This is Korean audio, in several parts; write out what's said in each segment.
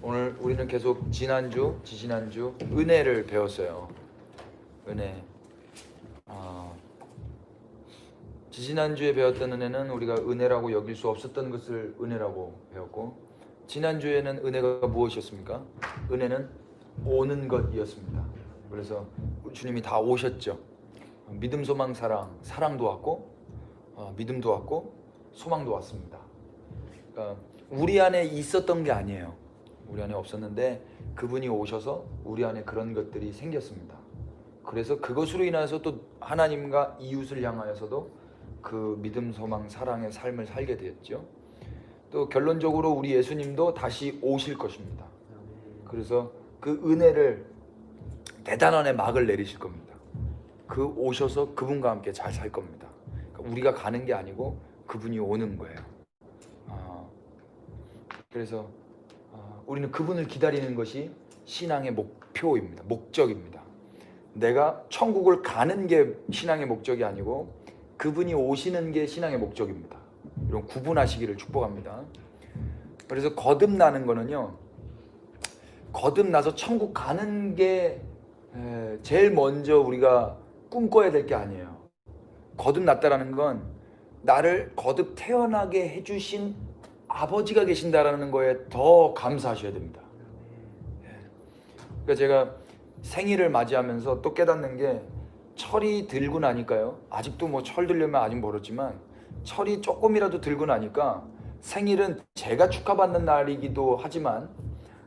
오늘 우리는 계속 지난주, 지지난주 은혜를 배웠어요. 은혜. 지지난주에 배웠던 은혜는 우리가 은혜라고 여길 수 없었던 것을 은혜라고 배웠고, 지난주에는 은혜가 무엇이었습니까? 은혜는 오는 것이었습니다. 그래서 주님이 다 오셨죠. 믿음, 소망, 사랑도 왔고, 믿음도 왔고, 소망도 왔습니다. 그러니까 우리 안에 있었던 게 아니에요. 우리 안에 없었는데 그분이 오셔서 우리 안에 그런 것들이 생겼습니다. 그래서 그것으로 인해서 또 하나님과 이웃을 향하여서도 그 믿음, 소망, 사랑의 삶을 살게 되었죠. 또 결론적으로 우리 예수님도 다시 오실 것입니다. 그래서 그 은혜를 대단원의 막을 내리실 겁니다. 그 오셔서 그분과 함께 잘 살 겁니다. 그러니까 우리가 가는 게 아니고 그분이 오는 거예요. 그래서 우리는 그분을 기다리는 것이 신앙의 목표입니다. 목적입니다. 내가 천국을 가는 게 신앙의 목적이 아니고 그분이 오시는 게 신앙의 목적입니다. 이런 구분하시기를 축복합니다. 그래서 거듭나는 거는요, 거듭나서 천국 가는 게 제일 먼저 우리가 꿈꿔야 될 게 아니에요. 거듭났다라는 건 나를 거듭 태어나게 해주신 아버지가 계신다라는 거에 더 감사하셔야 됩니다. 그러니까 제가 생일을 맞이하면서 또 깨닫는 게, 철이 들고 나니까요, 아직도 뭐 철 들려면 아직 멀었지만 철이 조금이라도 들고 나니까 생일은 제가 축하받는 날이기도 하지만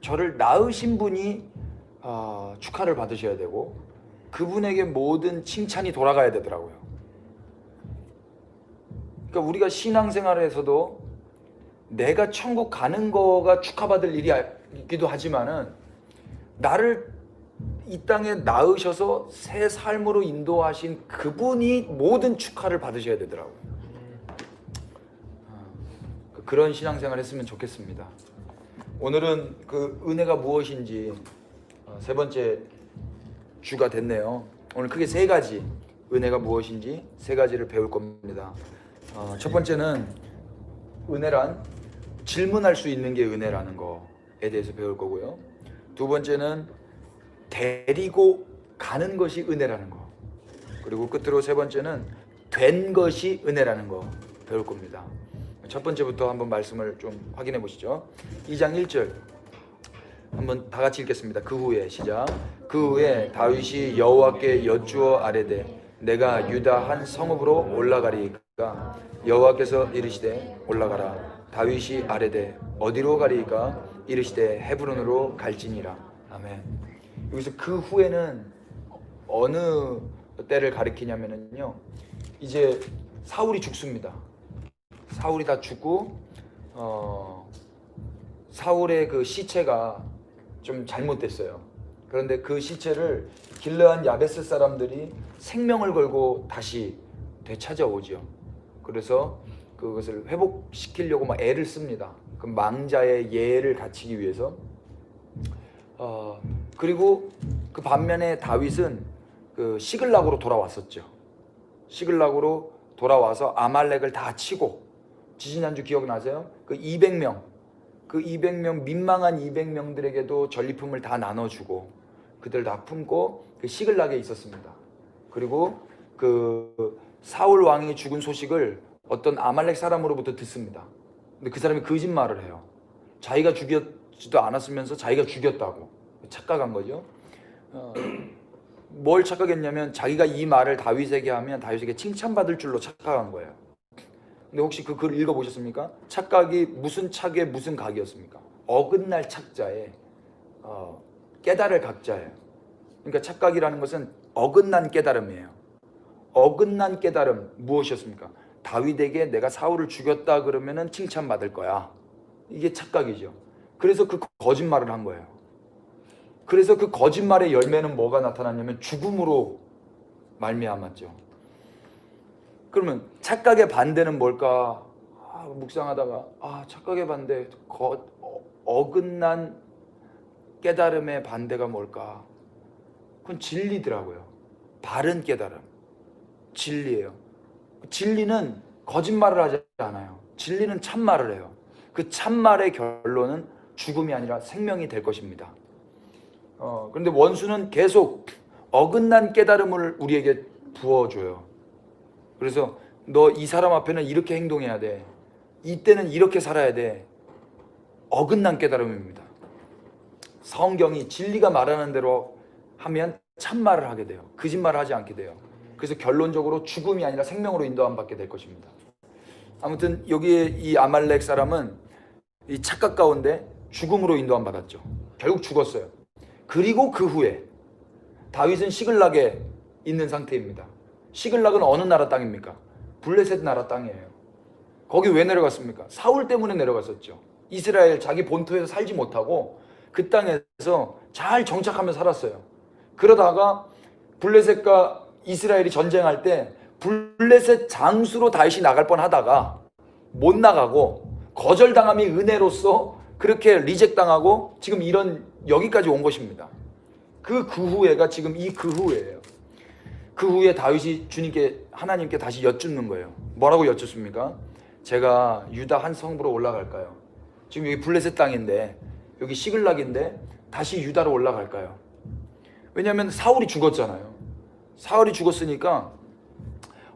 저를 낳으신 분이 축하를 받으셔야 되고 그분에게 모든 칭찬이 돌아가야 되더라고요. 그러니까 우리가 신앙생활에서도 내가 천국 가는 거가 축하받을 일이기도 하지만은 나를 이 땅에 낳으셔서 새 삶으로 인도하신 그분이 모든 축하를 받으셔야 되더라고요. 그런 신앙생활 했으면 좋겠습니다. 오늘은 그 은혜가 무엇인지 세 번째 주가 됐네요. 오늘 크게 세 가지, 은혜가 무엇인지 세 가지를 배울 겁니다. 첫 번째는 은혜란 질문할 수 있는 게 은혜라는 거에 대해서 배울 거고요. 두 번째는 데리고 가는 것이 은혜라는 거. 그리고 끝으로 세 번째는 된 것이 은혜라는 거 배울 겁니다. 첫 번째부터 한번 말씀을 좀 확인해 보시죠. 2장 1절 한번 다 같이 읽겠습니다. 그 후에 시작. 그 후에 다윗이 여호와께 여쭈어 아뢰되 내가 유다 한 성읍으로 올라가리이까 여호와께서 이르시되 올라가라. 다윗이 아뢰되 어디로 가리이까 이르시되 헤브론으로 갈지니라. 아멘. 여기서 그 후에는 어느 때를 가리키냐면요, 이제 사울이 죽습니다. 사울이 다 죽고 사울의 그 시체가 좀 잘못됐어요. 그런데 그 시체를 길르한 야베스 사람들이 생명을 걸고 다시 되찾아오죠. 그래서 그것을 회복시키려고 막 애를 씁니다. 그 망자의 예를 갖추기 위해서. 그리고 그 반면에 다윗은 그 시글락으로 돌아왔었죠. 시글락으로 돌아와서 아말렉을 다 치고, 지지난주 기억나세요? 그 200명 민망한 200명들에게도 전리품을 다 나눠주고 그들 다 품고 그 시글락에 있었습니다. 그리고 그 사울 왕이 죽은 소식을 어떤 아말렉 사람으로부터 듣습니다. 근데 그 사람이 거짓말을 해요. 자기가 죽였지도 않았으면서 자기가 죽였다고 착각한 거죠. 뭘 착각했냐면 자기가 이 말을 다윗에게 하면 다윗에게 칭찬받을 줄로 착각한 거예요. 근데 혹시 그 글 읽어보셨습니까? 착각이 무슨 착에 무슨 각이었습니까? 어긋날 착자에 깨달을 각자예요. 그러니까 착각이라는 것은 어긋난 깨달음이에요. 어긋난 깨달음 무엇이었습니까? 다윗에게 내가 사울을 죽였다 그러면은 칭찬받을 거야. 이게 착각이죠. 그래서 그 거짓말을 한 거예요. 그래서 그 거짓말의 열매는 뭐가 나타났냐면 죽음으로 말미암았죠. 그러면 착각의 반대는 뭘까? 묵상하다가 착각의 반대, 어긋난 깨달음의 반대가 뭘까? 그건 진리더라고요. 바른 깨달음, 진리예요. 진리는 거짓말을 하지 않아요. 진리는 참말을 해요. 그 참말의 결론은 죽음이 아니라 생명이 될 것입니다. 그런데 원수는 계속 어긋난 깨달음을 우리에게 부어줘요. 그래서 너 이 사람 앞에는 이렇게 행동해야 돼. 이때는 이렇게 살아야 돼. 어긋난 깨달음입니다. 성경이 진리가 말하는 대로 하면 참말을 하게 돼요. 거짓말을 하지 않게 돼요. 그래서 결론적으로 죽음이 아니라 생명으로 인도함 받게 될 것입니다. 아무튼 여기에 이 아말렉 사람은 이 착각 가운데 죽음으로 인도함 받았죠. 결국 죽었어요. 그리고 그 후에 다윗은 시글락에 있는 상태입니다. 시글락은 어느 나라 땅입니까? 블레셋 나라 땅이에요. 거기 왜 내려갔습니까? 사울 때문에 내려갔었죠. 이스라엘 자기 본토에서 살지 못하고 그 땅에서 잘 정착하며 살았어요. 그러다가 블레셋과 이스라엘이 전쟁할 때 블레셋 장수로 다윗이 나갈 뻔하다가 못 나가고 거절당함이 은혜로서 그렇게 리젝당하고 지금 이런 여기까지 온 것입니다. 그 후에가 지금 이 그 후에예요. 그 후에 다윗이 주님께 하나님께 다시 여쭙는 거예요. 뭐라고 여쭙습니까? 제가 유다 한 성부로 올라갈까요? 지금 여기 블레셋 땅인데 여기 시글락인데 다시 유다로 올라갈까요? 왜냐하면 사울이 죽었잖아요. 사울이 죽었으니까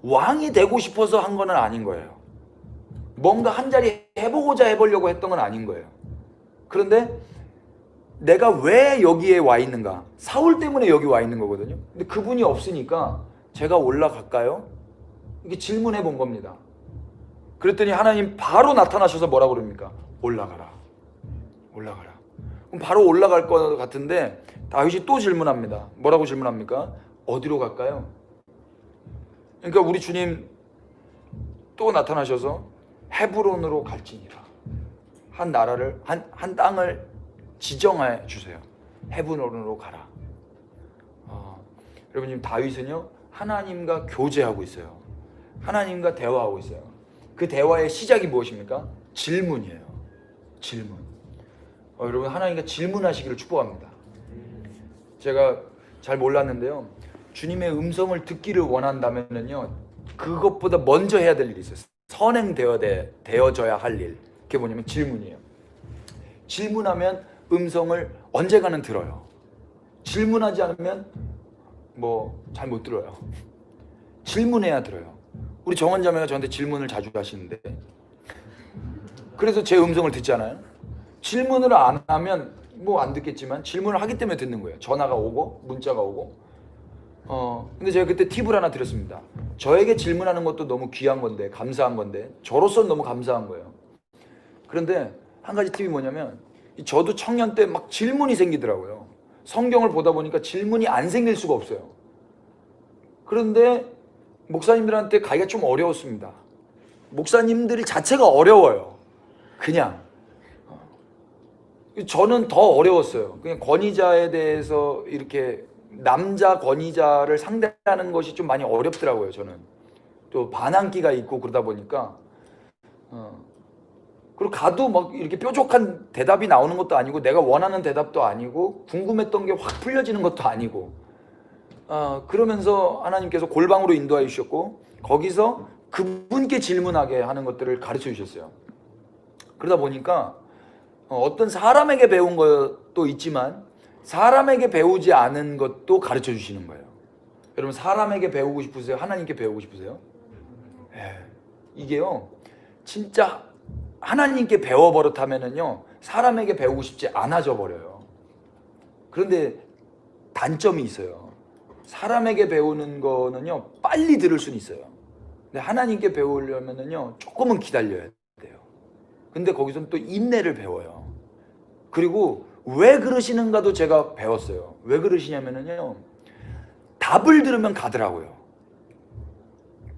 왕이 되고 싶어서 한 건 아닌 거예요. 뭔가 한 자리 해보고자 해보려고 했던 건 아닌 거예요. 그런데 내가 왜 여기에 와 있는가? 사울 때문에 여기 와 있는 거거든요. 근데 그분이 없으니까 제가 올라갈까요? 이게 질문해 본 겁니다. 그랬더니 하나님 바로 나타나셔서 뭐라고 그럽니까? 올라가라. 올라가라. 그럼 바로 올라갈 것 같은데 다윗이 또 질문합니다. 뭐라고 질문합니까? 어디로 갈까요? 그러니까 우리 주님 또 나타나셔서 헤브론으로 갈지니라. 한 나라를 한 땅을 지정해 주세요. 헤브론으로 가라. 여러분 지금 다윗은요 하나님과 교제하고 있어요. 하나님과 대화하고 있어요. 그 대화의 시작이 무엇입니까? 질문이에요. 질문. 여러분 하나님과 질문하시기를 축복합니다. 제가 잘 몰랐는데요. 주님의 음성을 듣기를 원한다면요 그것보다 먼저 해야 될 일이 있어요. 선행되어져야 할 일. 그게 뭐냐면 질문이에요. 질문하면 음성을 언젠가는 들어요. 질문하지 않으면 잘 못 들어요. 질문해야 들어요. 우리 정원자매가 저한테 질문을 자주 하시는데 그래서 제 음성을 듣잖아요. 질문을 안 하면 안 듣겠지만 질문을 하기 때문에 듣는 거예요. 전화가 오고 문자가 오고. 근데 제가 그때 팁을 하나 드렸습니다. 저에게 질문하는 것도 너무 귀한 건데 감사한 건데 저로서는 너무 감사한 거예요. 그런데 한 가지 팁이 뭐냐면 저도 청년 때 막 질문이 생기더라고요. 성경을 보다 보니까 질문이 안 생길 수가 없어요. 그런데 목사님들한테 가기가 좀 어려웠습니다. 목사님들이 자체가 어려워요. 그냥 저는 더 어려웠어요. 그냥 권위자에 대해서 이렇게 남자 권위자를 상대하는 것이 좀 많이 어렵더라고요. 저는 또 반항기가 있고 그러다 보니까 그리고 가도 막 이렇게 뾰족한 대답이 나오는 것도 아니고 내가 원하는 대답도 아니고 궁금했던 게 확 풀려지는 것도 아니고 그러면서 하나님께서 골방으로 인도하여 주셨고 거기서 그분께 질문하게 하는 것들을 가르쳐 주셨어요. 그러다 보니까 어떤 사람에게 배운 것도 있지만 사람에게 배우지 않은 것도 가르쳐 주시는 거예요. 여러분 사람에게 배우고 싶으세요? 하나님께 배우고 싶으세요? 이게요 진짜 하나님께 배워버릇하면은요 사람에게 배우고 싶지 않아져 버려요. 그런데 단점이 있어요. 사람에게 배우는 거는요 빨리 들을 수는 있어요. 근데 하나님께 배우려면은요 조금은 기다려야 돼요. 근데 거기서는 또 인내를 배워요. 그리고 왜 그러시는가도 제가 배웠어요. 왜 그러시냐면은요 답을 들으면 가더라고요.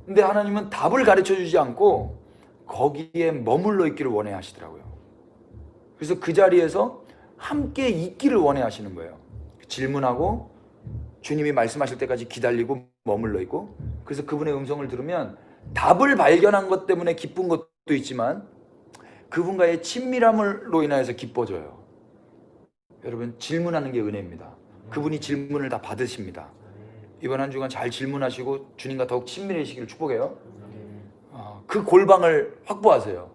근데 하나님은 답을 가르쳐 주지 않고 거기에 머물러 있기를 원해 하시더라고요. 그래서 그 자리에서 함께 있기를 원해 하시는 거예요. 질문하고 주님이 말씀하실 때까지 기다리고 머물러 있고, 그래서 그분의 음성을 들으면 답을 발견한 것 때문에 기쁜 것도 있지만 그분과의 친밀함으로 인하여서 기뻐져요. 여러분 질문하는 게 은혜입니다. 그분이 질문을 다 받으십니다. 이번 한 주간 잘 질문하시고 주님과 더욱 친밀해지기를 축복해요. 그 골방을 확보하세요.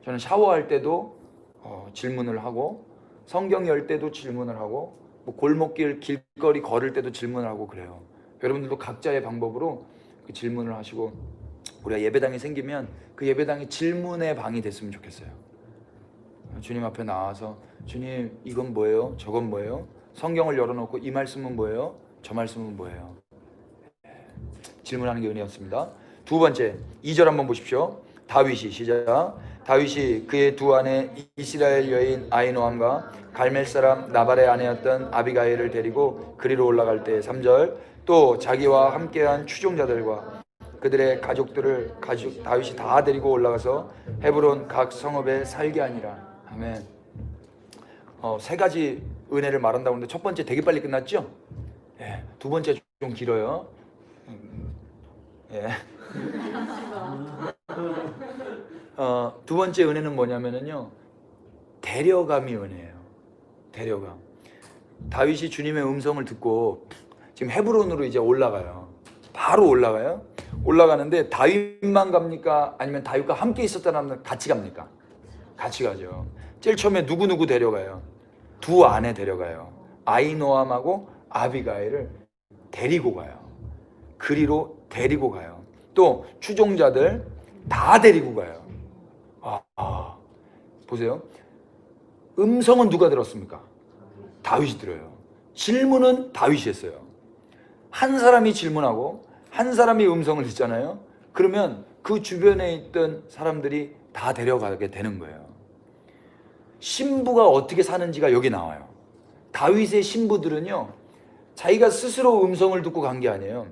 저는 샤워할 때도 질문을 하고 성경 열 때도 질문을 하고 뭐 골목길 길거리 걸을 때도 질문을 하고 그래요. 여러분들도 각자의 방법으로 그 질문을 하시고 우리가 예배당이 생기면 그 예배당이 질문의 방이 됐으면 좋겠어요. 주님 앞에 나와서 주님 이건 뭐예요? 저건 뭐예요? 성경을 열어놓고 이 말씀은 뭐예요? 저 말씀은 뭐예요? 질문하는 게 은혜였습니다. 두 번째 2절 한번 보십시오. 다윗이 시작. 다윗이 그의 두 아내 이스라엘 여인 아히노함과 갈멜 사람 나발의 아내였던 아비가일을 데리고 그리로 올라갈 때 3절 또 자기와 함께한 추종자들과 그들의 가족들을 다윗이 다 데리고 올라가서 헤브론 각 성읍에 살게 하니라. 아멘. 세 가지 은혜를 말한다고 하는데 첫 번째 되게 빨리 끝났죠? 예. 두 번째 좀 길어요. 예. 두 번째 은혜는 뭐냐면요, 데려감이 은혜예요. 데려감. 다윗이 주님의 음성을 듣고 지금 헤브론으로 이제 올라가요. 바로 올라가요. 올라가는데 다윗만 갑니까? 아니면 다윗과 함께 있었다는 사람들 같이 갑니까? 같이 가죠. 제일 처음에 누구 데려가요? 두 아내 데려가요. 아히노함하고 아비가일을 데리고 가요. 그리로 데리고 가요. 또 추종자들 다 데리고 가요. 보세요. 음성은 누가 들었습니까? 다윗이 들어요. 질문은 다윗이 했어요. 한 사람이 질문하고 한 사람이 음성을 듣잖아요. 그러면 그 주변에 있던 사람들이 다 데려가게 되는 거예요. 신부가 어떻게 사는지가 여기 나와요. 다윗의 신부들은요, 자기가 스스로 음성을 듣고 간 게 아니에요.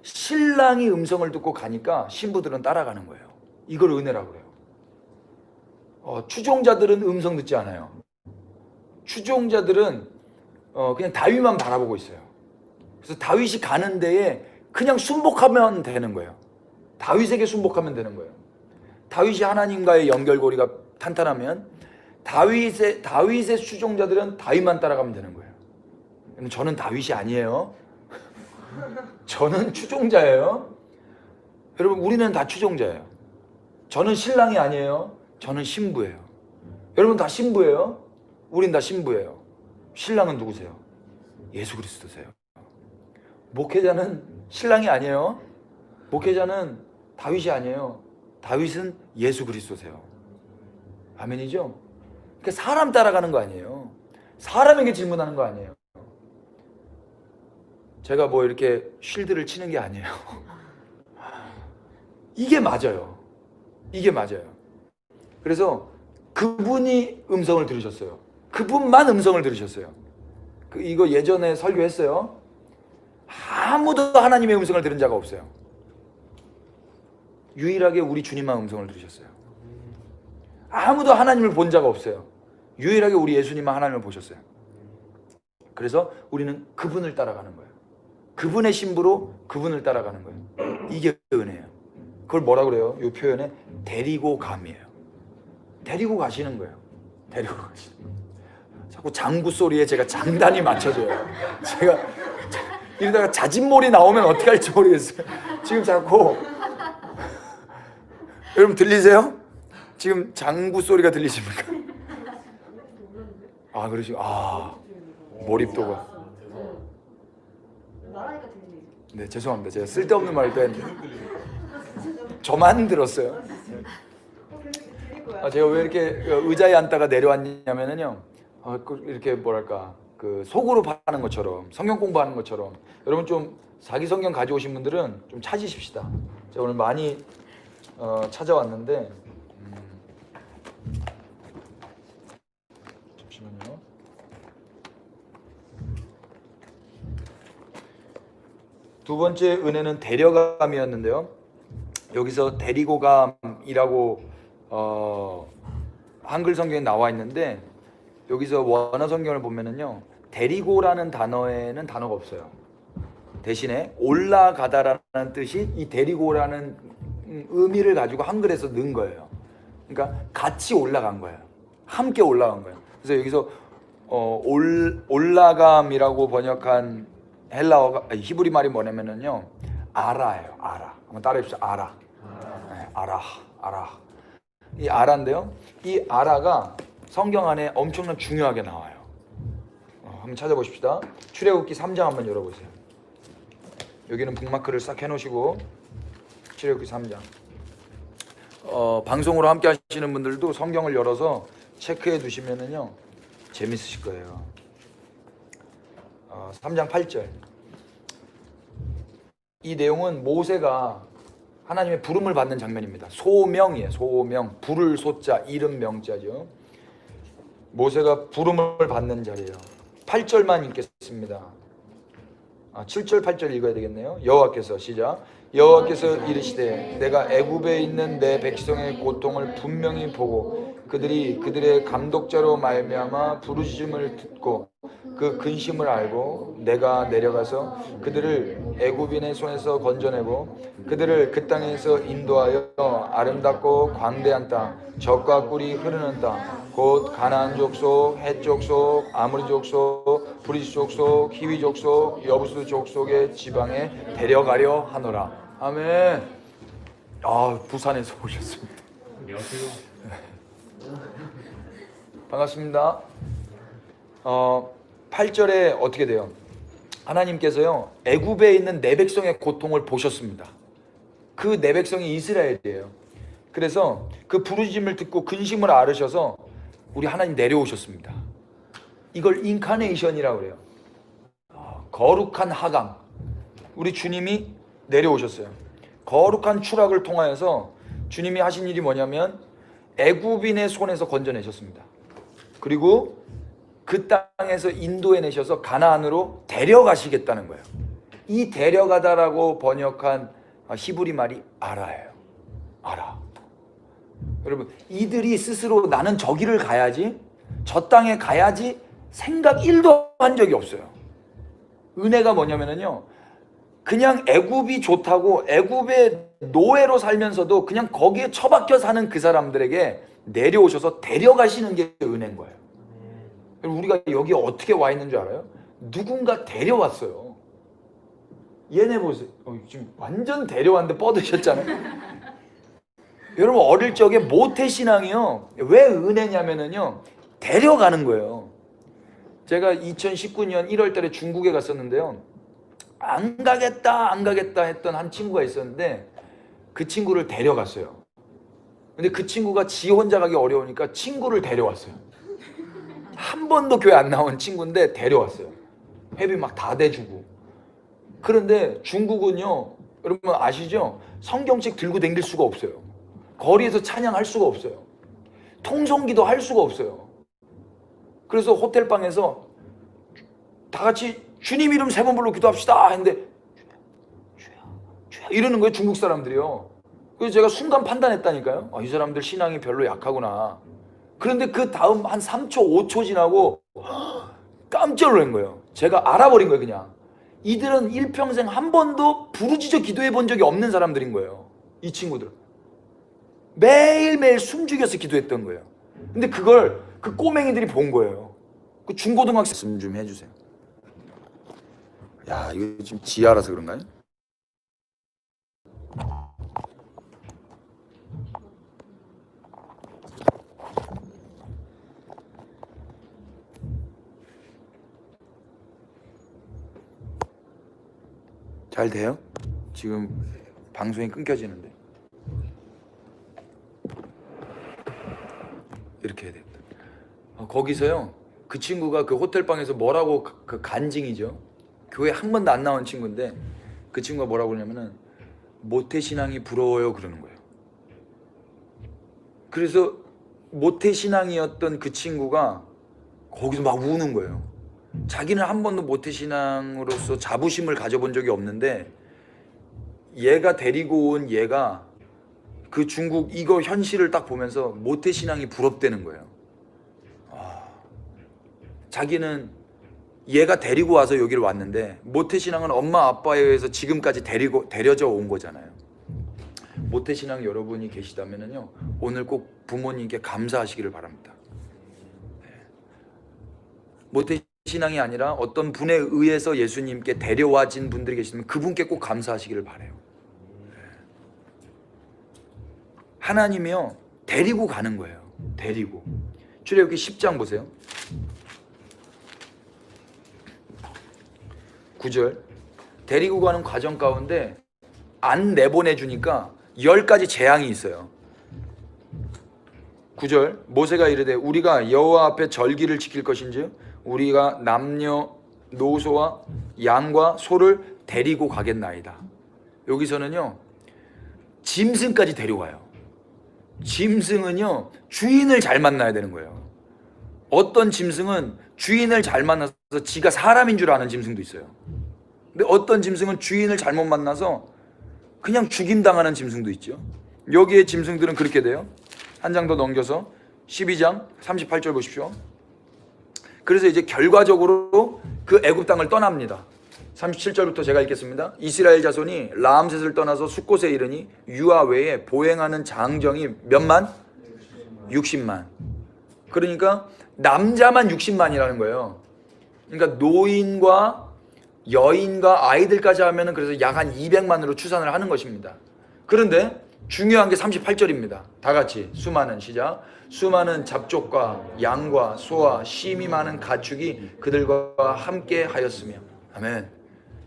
신랑이 음성을 듣고 가니까 신부들은 따라가는 거예요. 이걸 은혜라고 그래요. 추종자들은 음성 듣지 않아요. 추종자들은 그냥 다윗만 바라보고 있어요. 그래서 다윗이 가는 데에 그냥 순복하면 되는 거예요. 다윗에게 순복하면 되는 거예요. 다윗이 하나님과의 연결고리가 탄탄하면 다윗의 추종자들은 다윗만 따라가면 되는 거예요. 저는 다윗이 아니에요. 저는 추종자예요. 여러분, 우리는 다 추종자예요. 저는 신랑이 아니에요. 저는 신부예요. 여러분 다 신부예요. 우린 다 신부예요. 신랑은 누구세요? 예수 그리스도세요. 목회자는 신랑이 아니에요. 목회자는 다윗이 아니에요. 다윗은 예수 그리스도세요. 아멘이죠? 그러니까 사람 따라가는 거 아니에요. 사람에게 질문하는 거 아니에요. 제가 뭐 이렇게 쉴드를 치는 게 아니에요. 이게 맞아요. 이게 맞아요. 그래서 그분이 음성을 들으셨어요. 그분만 음성을 들으셨어요. 이거 예전에 설교했어요. 아무도 하나님의 음성을 들은 자가 없어요. 유일하게 우리 주님만 음성을 들으셨어요. 아무도 하나님을 본 자가 없어요. 유일하게 우리 예수님만 하나님을 보셨어요. 그래서 우리는 그분을 따라가는 거예요. 그분의 신부로 그분을 따라가는 거예요. 이게 은혜예요. 그걸 뭐라 그래요? 이 표현에 데리고 감이에요. 데리고 가시는 거예요. 데리고 가시는 거예요. 자꾸 장구 소리에 제가 장단이 맞춰져요. 제가 이러다가 자진몰이 나오면 어떻게 할지 모르겠어요. 지금 자꾸 여러분 들리세요? 지금 장구 소리가 들리십니까? 그러시고 몰입도가. 네, 죄송합니다. 제가 쓸데없는 말을 또 했는데 저만 들었어요. 제가 왜 이렇게 의자에 앉다가 내려왔냐면요, 이렇게 뭐랄까, 그 속으로 파는 것처럼, 성경 공부하는 것처럼, 여러분 좀 자기 성경 가져오신 분들은 좀 찾으십시다. 제가 오늘 많이 찾아왔는데, 잠시만요. 두 번째 은혜는 데려감이었는데요. 여기서 데리고감이라고 한글 성경에 나와 있는데, 여기서 원어 성경을 보면은요, 데리고라는 단어에는 단어가 없어요. 대신에 올라가다라는 뜻이 이 데리고라는 의미를 가지고 한글에서 넣은 거예요. 그러니까 같이 올라간 거예요. 함께 올라간 거예요. 그래서 여기서 올라감이라고 번역한 헬라어가, 히브리 말이 뭐냐면요, 아라예요. 아라. 한번 따라해 주십시오. 아라. 네, 아라. 이 아라인데요, 이 아라가 성경 안에 엄청난 중요하게 나와요. 한번 찾아보십시다. 출애굽기 3장 한번 열어보세요. 여기는 북마크를 싹 해놓으시고 출애굽기 3장. 방송으로 함께 하시는 분들도 성경을 열어서 체크해 두시면은요 재밌으실 거예요. 3장 8절. 이 내용은 모세가 하나님의 부름을 받는 장면입니다. 소명이에요. 소명. 부를 소자, 이름 명자죠. 모세가 부름을 받는 자리예요. 8절만 읽겠습니다. 7절 8절 읽어야 되겠네요. 여호와께서 시작. 여호와께서 이르시되 내가 애굽에 있는 내 백성의 고통을 분명히 보고 그들이 그들의 감독자로 말미암아 부르짖음을 듣고 그 근심을 알고 내가 내려가서 그들을 애굽인의 손에서 건져내고 그들을 그 땅에서 인도하여 아름답고 광대한 땅 젖과 꿀이 흐르는 땅 곧 가나안 족속, 헷 족속, 아모리 족속, 브리스 족속, 히위 족속, 여부스 족속의 지방에 데려가려 하노라. 아멘. 부산에서 오셨습니다. 안녕하세요. 반갑습니다. 8절에 어떻게 돼요? 하나님께서요 애굽에 있는 내 백성의 고통을 보셨습니다. 그 내 백성이 이스라엘이에요. 그래서 그 부르짖음을 듣고 근심을 앓으셔서 우리 하나님 내려오셨습니다. 이걸 인카네이션이라고 그래요. 거룩한 하강. 우리 주님이 내려오셨어요. 거룩한 추락을 통하여서 주님이 하신 일이 뭐냐면 애굽인의 손에서 건져내셨습니다. 그리고 그 땅에서 인도해내셔서 가나안으로 데려가시겠다는 거예요. 이 데려가다라고 번역한 히브리 말이 아라예요. 아라. 여러분, 이들이 스스로 나는 저기를 가야지, 저 땅에 가야지 생각 1도 한 적이 없어요. 은혜가 뭐냐면요, 그냥 애굽이 좋다고 애굽의 노예로 살면서도 그냥 거기에 처박혀 사는 그 사람들에게 내려오셔서 데려가시는 게 은혜인 거예요. 우리가 여기 어떻게 와 있는 줄 알아요? 누군가 데려왔어요. 얘네 보세요. 지금 완전 데려왔는데 뻗으셨잖아요. 여러분, 어릴 적에 모태신앙이요 왜 은혜냐면요 데려가는 거예요. 제가 2019년 1월 달에 중국에 갔었는데요, 안 가겠다 했던 한 친구가 있었는데 그 친구를 데려갔어요. 근데 그 친구가 지 혼자 가기 어려우니까 친구를 데려왔어요. 한 번도 교회 안 나온 친구인데 데려왔어요. 회비 막 다 대주고. 그런데 중국은요, 여러분 아시죠? 성경책 들고 다닐 수가 없어요. 거리에서 찬양할 수가 없어요. 통성기도 할 수가 없어요. 그래서 호텔방에서 다 같이 주님 이름 3번 불러 기도합시다 했는데 주야 이러는 거예요, 중국 사람들이요. 그래서 제가 순간 판단했다니까요. 이 사람들 신앙이 별로 약하구나. 그런데 그 다음 한 3초 5초 지나고 깜짝 놀란 거예요. 제가 알아버린 거예요. 그냥 이들은 일평생 한 번도 부르짖어 기도해 본 적이 없는 사람들인 거예요. 이 친구들은 매일매일 숨죽여서 기도했던 거예요. 근데 그걸 그 꼬맹이들이 본 거예요. 그 중고등학생 말씀 좀 해주세요. 야, 이거 지금 지하라서 그런가요? 잘 돼요? 지금 방송이 끊겨지는데. 이렇게 해야 됩니다. 거기서요 그 친구가 그 호텔방에서 뭐라고 그 간증이죠. 교회 한 번도 안 나온 친구인데 그 친구가 뭐라고 그러냐면은 모태신앙이 부러워요 그러는 거예요. 그래서 모태신앙이었던 그 친구가 거기서 막 우는 거예요. 자기는 한 번도 모태신앙으로서 자부심을 가져본 적이 없는데 얘가 데리고 온 얘가 그 중국 이거 현실을 딱 보면서 모태신앙이 부럽다는 거예요. 자기는 얘가 데리고 와서 여기를 왔는데 모태신앙은 엄마 아빠에 의해서 지금까지 데려져 온 거잖아요. 모태신앙 여러분이 계시다면요 오늘 꼭 부모님께 감사하시기를 바랍니다. 모태신앙이 아니라 어떤 분에 의해서 예수님께 데려와진 분들이 계시면 그분께 꼭 감사하시기를 바라요. 하나님이요 데리고 가는 거예요. 데리고 출애굽기 10장 보세요. 9절. 데리고 가는 과정 가운데 안 내보내주니까 10가지 재앙이 있어요. 9절. 모세가 이르되 우리가 여호와 앞에 절기를 지킬 것인즉 우리가 남녀 노소와 양과 소를 데리고 가겠나이다. 여기서는요 짐승까지 데려가요. 짐승은요 주인을 잘 만나야 되는 거예요. 어떤 짐승은 주인을 잘 만나서 지가 사람인 줄 아는 짐승도 있어요. 근데 어떤 짐승은 주인을 잘못 만나서 그냥 죽임당하는 짐승도 있죠. 여기에 짐승들은 그렇게 돼요. 한 장 더 넘겨서 12장 38절 보십시오. 그래서 이제 결과적으로 그 애굽 땅을 떠납니다. 37절부터 제가 읽겠습니다. 이스라엘 자손이 라암셋을 떠나서 숫곳에 이르니 유아 외에 보행하는 장정이 몇만? 60만. 그러니까 남자만 60만이라는 거예요. 그러니까 노인과 여인과 아이들까지 하면은 그래서 약 한 200만으로 추산을 하는 것입니다. 그런데 중요한 게 38절입니다. 다 같이 수많은 시작. 수많은 잡족과 양과 소와 심이 많은 가축이 그들과 함께 하였으며. 아멘.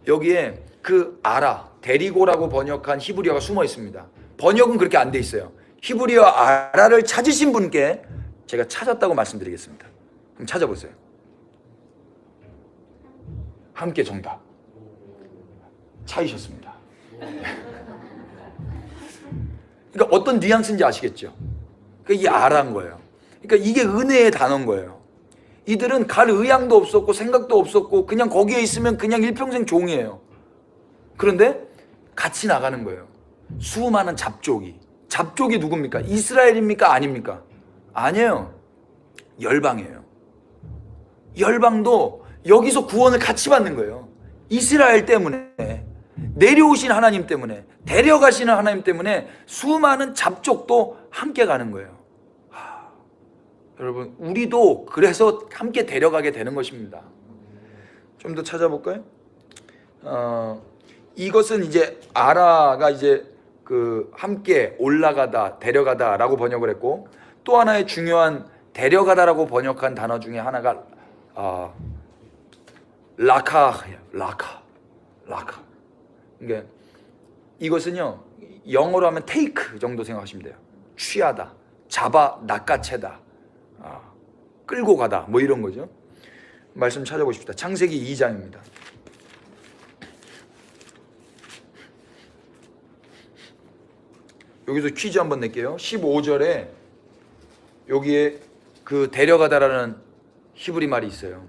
여기에 그 아라, 데리고라고 번역한 히브리어가 숨어 있습니다. 번역은 그렇게 안 돼 있어요. 히브리어 아라를 찾으신 분께 제가 찾았다고 말씀드리겠습니다. 한번 찾아보세요. 함께 정답. 차이셨습니다. 그러니까 어떤 뉘앙스인지 아시겠죠? 그러니까 이 아라인 거예요. 그러니까 이게 은혜의 단어인 거예요. 이들은 갈 의향도 없었고 생각도 없었고 그냥 거기에 있으면 그냥 일평생 종이에요. 그런데 같이 나가는 거예요. 수많은 잡족이. 잡족이 누굽니까? 이스라엘입니까? 아닙니까? 아니에요. 열방이에요. 열방도 여기서 구원을 같이 받는 거예요. 이스라엘 때문에, 내려오신 하나님 때문에, 데려가시는 하나님 때문에 수많은 잡족도 함께 가는 거예요. 여러분, 우리도 그래서 함께 데려가게 되는 것입니다. 좀 더 찾아볼까요? 이것은 이제 아라가 이제 그 함께 올라가다, 데려가다라고 번역을 했고, 또 하나의 중요한 데려가다라고 번역한 단어 중에 하나가 라카예요. 라카. 그러니까 이것은요 영어로 하면 take 정도 생각하시면 돼요. 취하다, 잡아 낚아채다, 끌고 가다, 뭐 이런 거죠. 말씀 찾아보십시다. 창세기 2장입니다. 여기서 퀴즈 한번 낼게요. 15절에 여기에 그 데려가다라는 히브리 말이 있어요.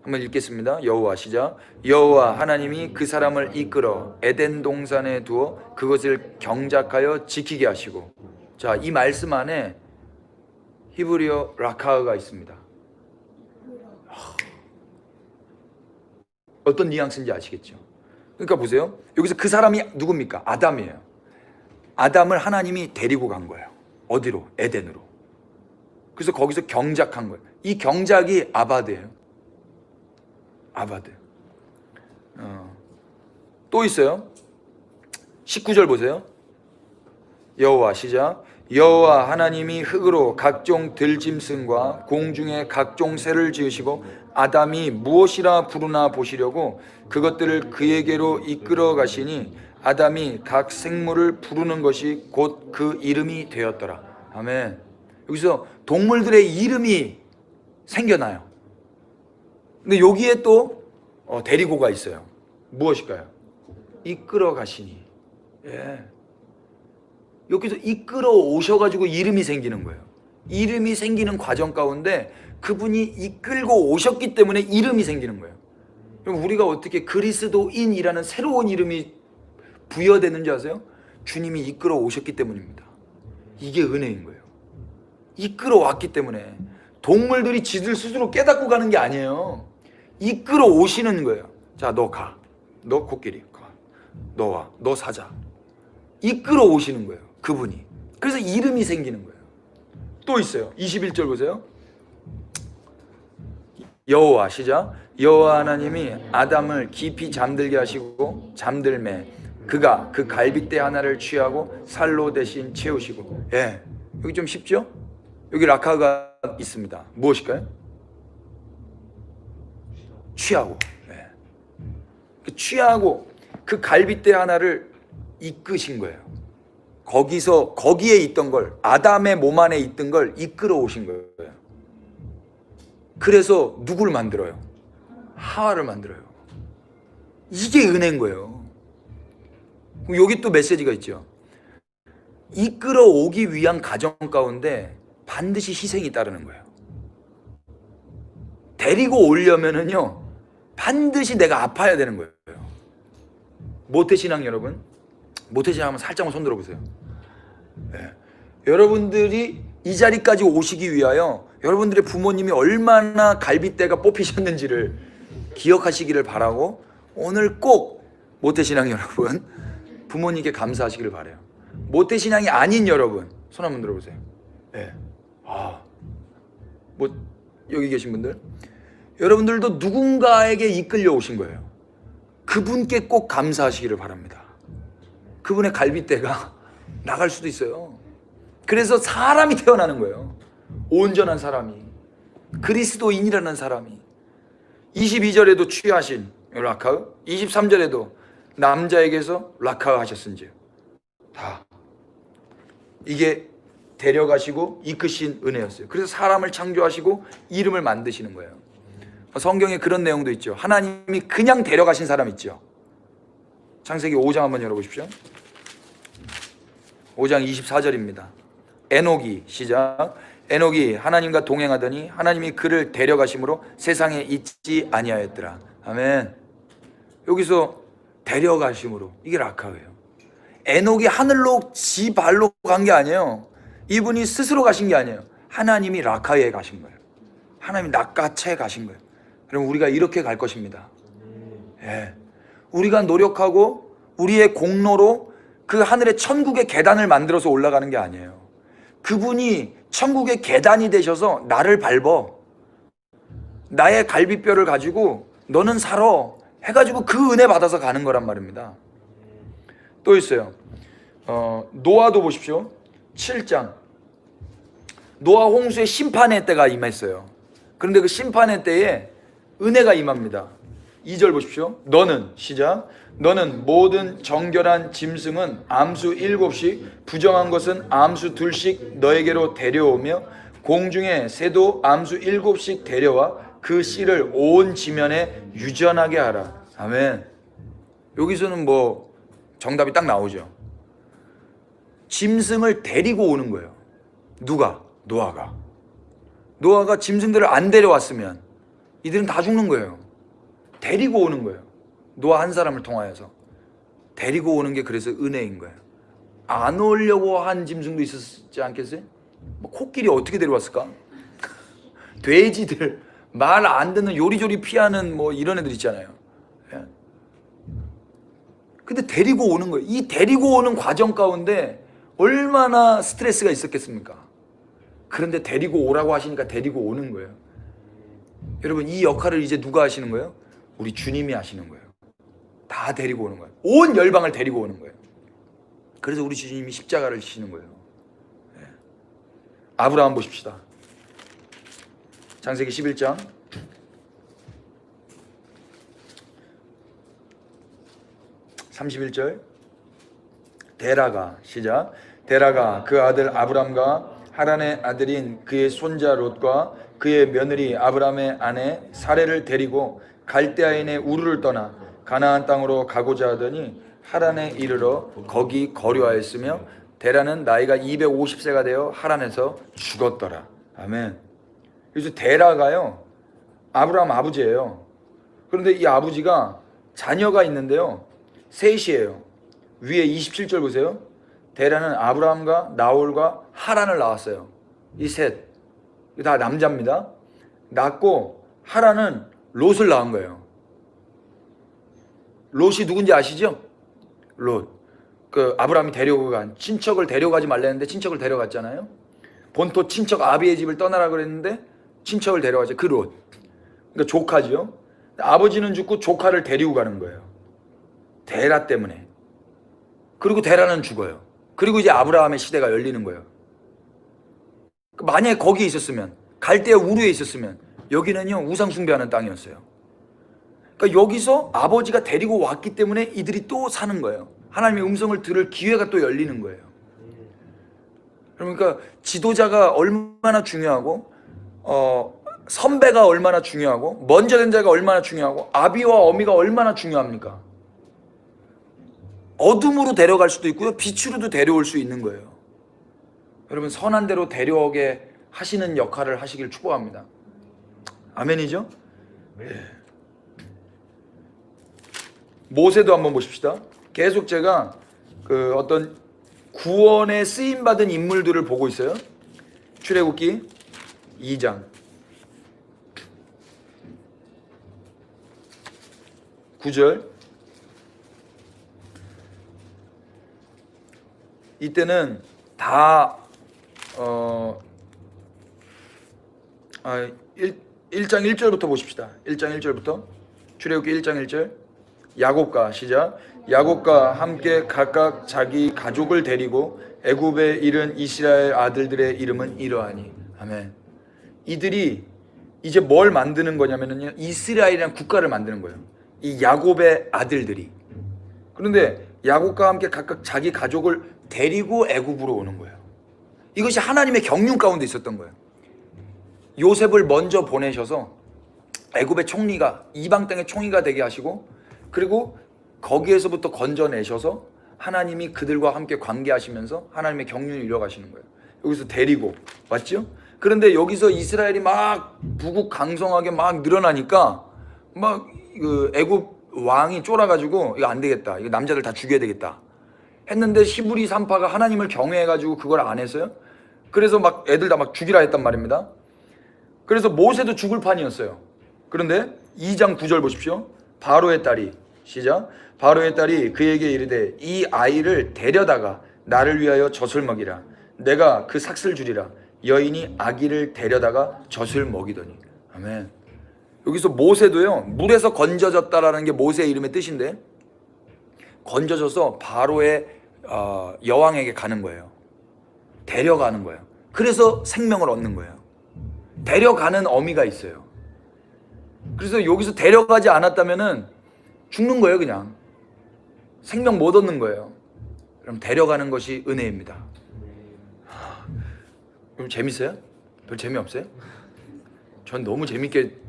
한번 읽겠습니다. 여호와 시작. 여호와 하나님이 그 사람을 이끌어 에덴 동산에 두어 그것을 경작하여 지키게 하시고. 자, 이 말씀 안에 히브리어 라카가 있습니다. 어떤 뉘앙스인지 아시겠죠? 그러니까 보세요. 여기서 그 사람이 누굽니까? 아담이에요. 아담을 하나님이 데리고 간 거예요. 어디로? 에덴으로. 그래서 거기서 경작한 거예요. 이 경작이 아바드예요. 아바드. 또 있어요. 19절 보세요. 여호와 시작. 여호와 하나님이 흙으로 각종 들짐승과 공중의 각종 새를 지으시고 아담이 무엇이라 부르나 보시려고 그것들을 그에게로 이끌어 가시니 아담이 각 생물을 부르는 것이 곧 그 이름이 되었더라. 아멘. 여기서 동물들의 이름이 생겨나요. 근데 여기에 또 데리고가 있어요. 무엇일까요? 이끌어 가시니. 예. 여기서 이끌어 오셔가지고 이름이 생기는 거예요. 이름이 생기는 과정 가운데 그분이 이끌고 오셨기 때문에 이름이 생기는 거예요. 그럼 우리가 어떻게 그리스도인이라는 새로운 이름이 부여되는지 아세요? 주님이 이끌어 오셨기 때문입니다. 이게 은혜인 거예요. 이끌어 왔기 때문에. 동물들이 지들 스스로 깨닫고 가는 게 아니에요. 이끌어 오시는 거예요. 자, 너 가. 너 코끼리 가. 너 와. 너 사자. 이끌어 오시는 거예요. 그분이. 그래서 이름이 생기는 거예요. 또 있어요. 21절 보세요. 여호와 시작. 여호와 하나님이 아담을 깊이 잠들게 하시고 잠들매 그가 그 갈빗대 하나를 취하고 살로 대신 채우시고. 예. 여기 좀 쉽죠? 여기 라카가 있습니다. 무엇일까요? 취하고. 네. 그 취하고 그 갈빗대 하나를 이끄신 거예요. 거기에 있던 걸, 아담의 몸 안에 있던 걸 이끌어 오신 거예요. 그래서 누구를 만들어요? 하와를 만들어요. 이게 은혜인 거예요. 여기 또 메시지가 있죠. 이끌어 오기 위한 과정 가운데 반드시 희생이 따르는 거예요. 데리고 오려면은요, 반드시 내가 아파야 되는 거예요. 모태신앙 여러분, 모태신앙 한번 살짝만 손 들어보세요. 네. 여러분들이 이 자리까지 오시기 위하여 여러분들의 부모님이 얼마나 갈빗대가 뽑히셨는지를 기억하시기를 바라고, 오늘 꼭 모태신앙 여러분 부모님께 감사하시기를 바라요. 모태신앙이 아닌 여러분 손 한번 들어보세요. 네. 여기 계신 분들, 여러분들도 누군가에게 이끌려 오신 거예요. 그분께 꼭 감사하시기를 바랍니다. 그분의 갈빗대가 나갈 수도 있어요. 그래서 사람이 태어나는 거예요. 온전한 사람이, 그리스도인이라는 사람이. 22절에도 취하신 라카흐, 23절에도 남자에게서 라카흐 하셨은지, 다 이게 데려가시고 이끄신 은혜였어요. 그래서 사람을 창조하시고 이름을 만드시는 거예요. 성경에 그런 내용도 있죠. 하나님이 그냥 데려가신 사람 있죠. 창세기 5장 한번 열어보십시오. 5장 24절입니다. 에녹이, 시작. 에녹이 하나님과 동행하더니 하나님이 그를 데려가심으로 세상에 있지 아니하였더라. 아멘. 여기서 데려가심으로, 이게 라카흐예요. 에녹이 하늘로 지 발로 간 게 아니에요. 이분이 스스로 가신 게 아니에요. 하나님이 라카흐에 가신 거예요. 하나님이 낚아채 가신 거예요. 그럼 우리가 이렇게 갈 것입니다. 예. 우리가 노력하고 우리의 공로로 그 하늘의 천국의 계단을 만들어서 올라가는 게 아니에요. 그분이 천국의 계단이 되셔서 나를 밟어, 나의 갈비뼈를 가지고 너는 살아 해가지고 그 은혜 받아서 가는 거란 말입니다. 또 있어요. 노아도 보십시오. 7장. 노아 홍수의 심판의 때가 임했어요. 그런데 그 심판의 때에 은혜가 임합니다. 2절 보십시오. 너는, 시작. 너는 모든 정결한 짐승은 암수 7씩, 부정한 것은 암수 2씩 너에게로 데려오며 공중의 새도 암수 7씩 데려와 그 씨를 온 지면에 유전하게 하라. 아멘. 여기서는 뭐 정답이 딱 나오죠. 짐승을 데리고 오는 거예요. 누가? 노아가. 노아가 짐승들을 안 데려왔으면 이들은 다 죽는 거예요. 데리고 오는 거예요. 노아 한 사람을 통하여서 데리고 오는 게 그래서 은혜인 거예요. 안 오려고 한 짐승도 있었지 않겠어요? 뭐 코끼리 어떻게 데려왔을까? 돼지들, 말 안 듣는 요리조리 피하는 뭐 이런 애들 있잖아요. 예. 근데 데리고 오는 거예요. 이 데리고 오는 과정 가운데 얼마나 스트레스가 있었겠습니까? 그런데 데리고 오라고 하시니까 데리고 오는 거예요. 여러분, 이 역할을 이제 누가 하시는 거예요? 우리 주님이 하시는 거예요. 다 데리고 오는 거예요. 온 열방을 데리고 오는 거예요. 그래서 우리 주님이 십자가를 지시는 거예요. 네. 아브라함 보십시다. 창세기 11장 31절. 데라가, 시작. 데라가 그 아들 아브람과 하란의 아들인 그의 손자 롯과 그의 며느리 아브람의 아내 사레를 데리고 갈대아인의 우르를 떠나 가나안 땅으로 가고자 하더니 하란에 이르러 거기 거류하였으며 데라는 나이가 250세가 되어 하란에서 죽었더라. 아멘. 그래서 데라가요, 아브람 아버지예요. 그런데 이 아버지가 자녀가 있는데요, 셋이에요. 위에 27절 보세요. 데라는 아브람과 나홀과 하란을 낳았어요. 이 셋, 다 남자입니다. 낳고 하란은 롯을 낳은 거예요. 롯이 누군지 아시죠? 롯. 그 아브라함이 데려간, 친척을 데려가지 말랬는데 친척을 데려갔잖아요. 본토 친척 아비의 집을 떠나라 그랬는데 친척을 데려가죠. 그 롯. 그러니까 조카죠. 아버지는 죽고 조카를 데리고 가는 거예요. 데라 때문에. 그리고 데라는 죽어요. 그리고 이제 아브라함의 시대가 열리는 거예요. 만약에 거기 있었으면, 갈대아 우르에 있었으면 여기는요 우상 숭배하는 땅이었어요. 그러니까 여기서 아버지가 데리고 왔기 때문에 이들이 또 사는 거예요. 하나님의 음성을 들을 기회가 또 열리는 거예요. 그러니까 지도자가 얼마나 중요하고 선배가 얼마나 중요하고 먼저 된 자가 얼마나 중요하고 아비와 어미가 얼마나 중요합니까? 어둠으로 데려갈 수도 있고요, 빛으로도 데려올 수 있는 거예요. 여러분, 선한 대로 데려오게 하시는 역할을 하시길 축복합니다. 아멘이죠? 네. 모세도 한번 보십시다. 계속 제가 그 어떤 구원에 쓰임 받은 인물들을 보고 있어요. 출애굽기 2장 9절. 이때는 다 1장 1절부터 보십시다. 1장 1절부터 출애굽기 1장 1절. 야곱과 시작. 야곱과 함께 각각 자기 가족을 데리고 애굽에 이른 이스라엘 아들들의 이름은 이러하니. 아멘. 이들이 이제 뭘 만드는 거냐면요, 이스라엘이라는 국가를 만드는 거예요. 이 야곱의 아들들이. 그런데 야곱과 함께 각각 자기 가족을 데리고 애굽으로 오는 거예요. 이것이 하나님의 경륜 가운데 있었던 거예요. 요셉을 먼저 보내셔서 애굽의 총리가, 이방 땅의 총리가 되게 하시고, 그리고 거기에서부터 건져내셔서 하나님이 그들과 함께 관계하시면서 하나님의 경륜을 이뤄가시는 거예요. 여기서 데리고 왔죠? 그런데 여기서 이스라엘이 막 부국강성하게 막 늘어나니까 막 그 애굽 왕이 쫄아가지고 이거 안 되겠다, 이거 남자들 다 죽여야 되겠다 했는데 히브리 산파가 하나님을 경외해가지고 그걸 안 했어요. 그래서 막 애들 다 막 죽이라 했단 말입니다. 그래서 모세도 죽을 판이었어요. 그런데 2장 9절 보십시오. 바로의 딸이, 시작. 바로의 딸이 그에게 이르되 이 아이를 데려다가 나를 위하여 젖을 먹이라. 내가 그 삭슬 주리라. 여인이 아기를 데려다가 젖을 먹이더니. 아멘. 여기서 모세도요, 물에서 건져졌다라는 게 모세의 이름의 뜻인데, 건져져서 바로의 여왕에게 가는 거예요. 데려가는 거예요. 그래서 생명을 얻는 거예요. 데려가는 어미가 있어요. 그래서 여기서 데려가지 않았다면은 죽는 거예요. 그냥 생명 못 얻는 거예요. 그럼 데려가는 것이 은혜입니다. 그럼 재밌어요? 별 재미없어요? 전 너무 재밌게.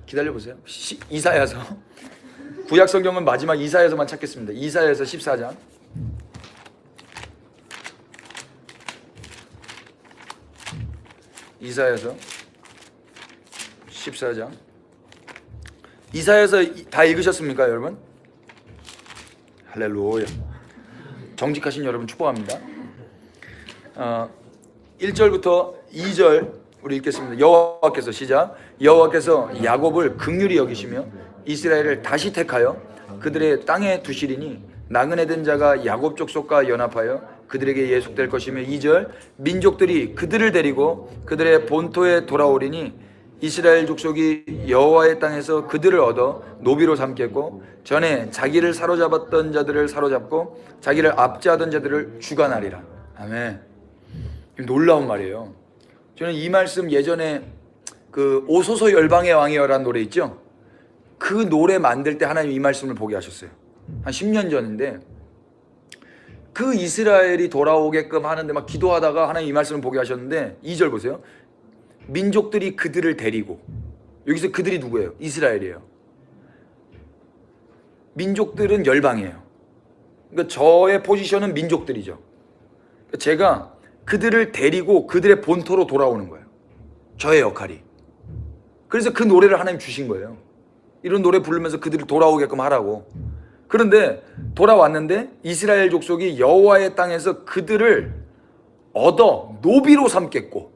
기다려보세요. 이사야서, 구약 성경은 마지막 이사야서만 찾겠습니다. 이사야서 14장. 이사야서 14장. 이사야서 다 읽으셨습니까, 여러분? 할렐루야. 정직하신 여러분 축복합니다. 1절부터 2절 우리 읽겠습니다. 여호와께서, 시작. 여호와께서 야곱을 긍휼히 여기시며 이스라엘을 다시 택하여 그들의 땅에 두시리니 나그네 된 자가 야곱 족속과 연합하여 그들에게 예속될 것이며. 2절. 민족들이 그들을 데리고 그들의 본토에 돌아오리니 이스라엘 족속이 여호와의 땅에서 그들을 얻어 노비로 삼겠고 전에 자기를 사로잡았던 자들을 사로잡고 자기를 압제하던 자들을 주관하리라. 아멘. 놀라운 말이에요. 저는 이 말씀 예전에 그 오소서 열방의 왕이여라는 노래 있죠? 그 노래 만들 때 하나님 이 말씀을 보게 하셨어요. 한 10년 전인데, 그 이스라엘이 돌아오게끔 하는데 막 기도하다가 하나님 이 말씀을 보게 하셨는데, 2절 보세요. 민족들이 그들을 데리고, 여기서 그들이 누구예요? 이스라엘이에요. 민족들은 열방이에요. 그러니까 저의 포지션은 민족들이죠. 제가 그들을 데리고 그들의 본토로 돌아오는 거예요. 저의 역할이. 그래서 그 노래를 하나님 주신 거예요. 이런 노래 부르면서 그들을 돌아오게끔 하라고. 그런데 돌아왔는데 이스라엘 족속이 여호와의 땅에서 그들을 얻어 노비로 삼겠고,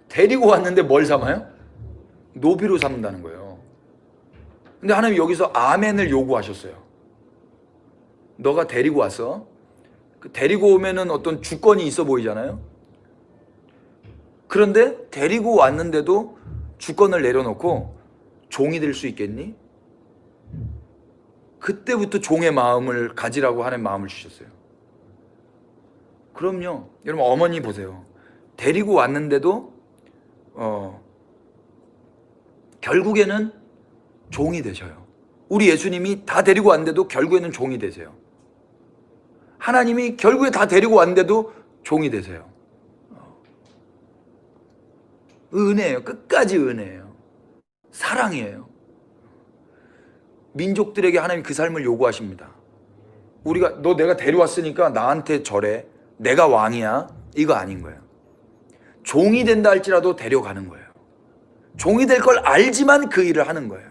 데리고 왔는데 뭘 삼아요? 노비로 삼는다는 거예요. 근데 하나님 여기서 아멘을 요구하셨어요. 너가 데리고 왔어. 데리고 오면은 어떤 주권이 있어 보이잖아요. 그런데 데리고 왔는데도 주권을 내려놓고 종이 될 수 있겠니? 그때부터 종의 마음을 가지라고 하는 마음을 주셨어요. 그럼요. 여러분 어머니 보세요. 데리고 왔는데도 결국에는 종이 되셔요. 우리 예수님이 다 데리고 왔는데도 결국에는 종이 되세요. 하나님이 결국에 다 데리고 왔는데도 종이 되세요. 은혜예요. 끝까지 은혜예요. 사랑이에요. 민족들에게 하나님 그 삶을 요구하십니다. 우리가 너 내가 데려왔으니까 나한테 절해. 내가 왕이야. 이거 아닌 거예요. 종이 된다 할지라도 데려가는 거예요. 종이 될 걸 알지만 그 일을 하는 거예요.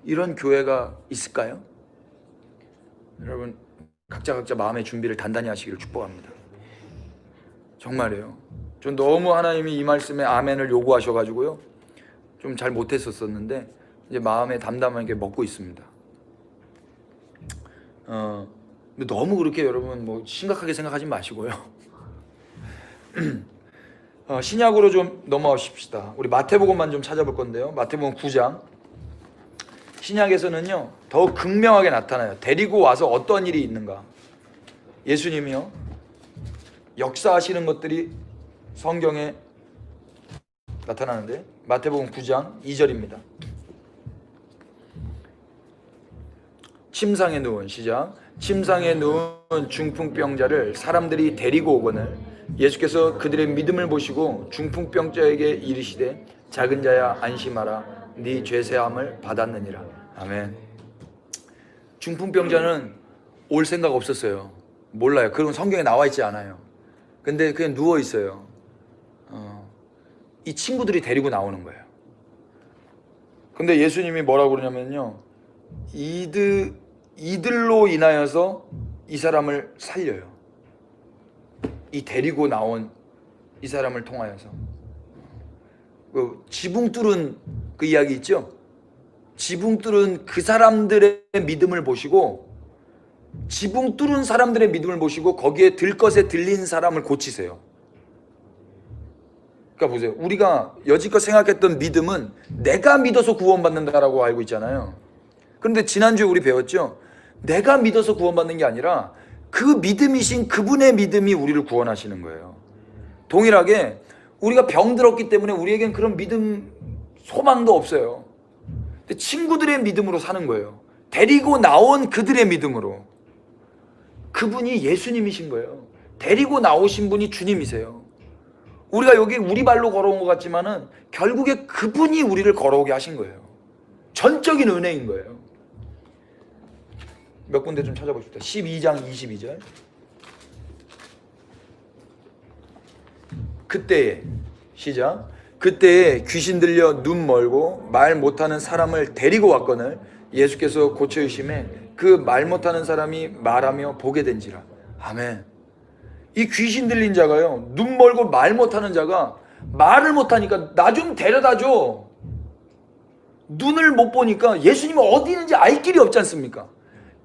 이런 교회가 있을까요? 여러분 각자 마음의 준비를 단단히 하시기를 축복합니다. 정말이에요. 전 너무 하나님이 이 말씀에 아멘을 요구하셔가지고요 좀 잘 못했었는데 이제 마음에 담담하게 먹고 있습니다. 근데 너무 그렇게 여러분 뭐 심각하게 생각하지 마시고요. 신약으로 좀 넘어가십시다. 우리 마태복음만 좀 찾아볼 건데요. 마태복음 9장. 신약에서는요 더 극명하게 나타나요. 데리고 와서 어떤 일이 있는가. 예수님이요 역사하시는 것들이 성경에 나타나는데 마태복음 9장 2절입니다. 침상에 누운 시작. 침상에 누운 중풍병자를 사람들이 데리고 오거늘 예수께서 그들의 믿음을 보시고 중풍병자에게 이르시되 작은 자야 안심하라 네 죄사함을 받았느니라. 아멘. 중풍병자는 올 생각 없었어요. 몰라요. 그건 성경에 나와 있지 않아요. 근데 그냥 누워 있어요. 이 친구들이 데리고 나오는 거예요. 근데 예수님이 뭐라고 그러냐면요 이들로 인하여서 이 사람을 살려요. 이 데리고 나온 이 사람을 통하여서. 그 지붕 뚫은 그 이야기 있죠? 지붕 뚫은 그 사람들의 믿음을 보시고 지붕 뚫은 사람들의 믿음을 보시고 거기에 들 것에 들린 사람을 고치세요. 그러니까 보세요. 우리가 여지껏 생각했던 믿음은 내가 믿어서 구원받는다라고 알고 있잖아요. 그런데 지난주에 우리 배웠죠? 내가 믿어서 구원받는 게 아니라 그 믿음이신 그분의 믿음이 우리를 구원하시는 거예요. 동일하게 우리가 병들었기 때문에 우리에겐 그런 믿음, 소망도 없어요. 근데 친구들의 믿음으로 사는 거예요. 데리고 나온 그들의 믿음으로. 그분이 예수님이신 거예요. 데리고 나오신 분이 주님이세요. 우리가 여기 우리 발로 걸어온 것 같지만은 결국에 그분이 우리를 걸어오게 하신 거예요. 전적인 은혜인 거예요. 몇 군데 좀 찾아보십시다. 12장 22절. 그때에 시작. 그때에 귀신 들려 눈 멀고 말 못하는 사람을 데리고 왔거늘 예수께서 고쳐주심에 그 말 못하는 사람이 말하며 보게 된지라. 아멘. 이 귀신 들린 자가요 눈 멀고 말 못하는 자가 말을 못하니까 나 좀 데려다줘. 눈을 못 보니까 예수님이 어디 있는지 알 길이 없지 않습니까?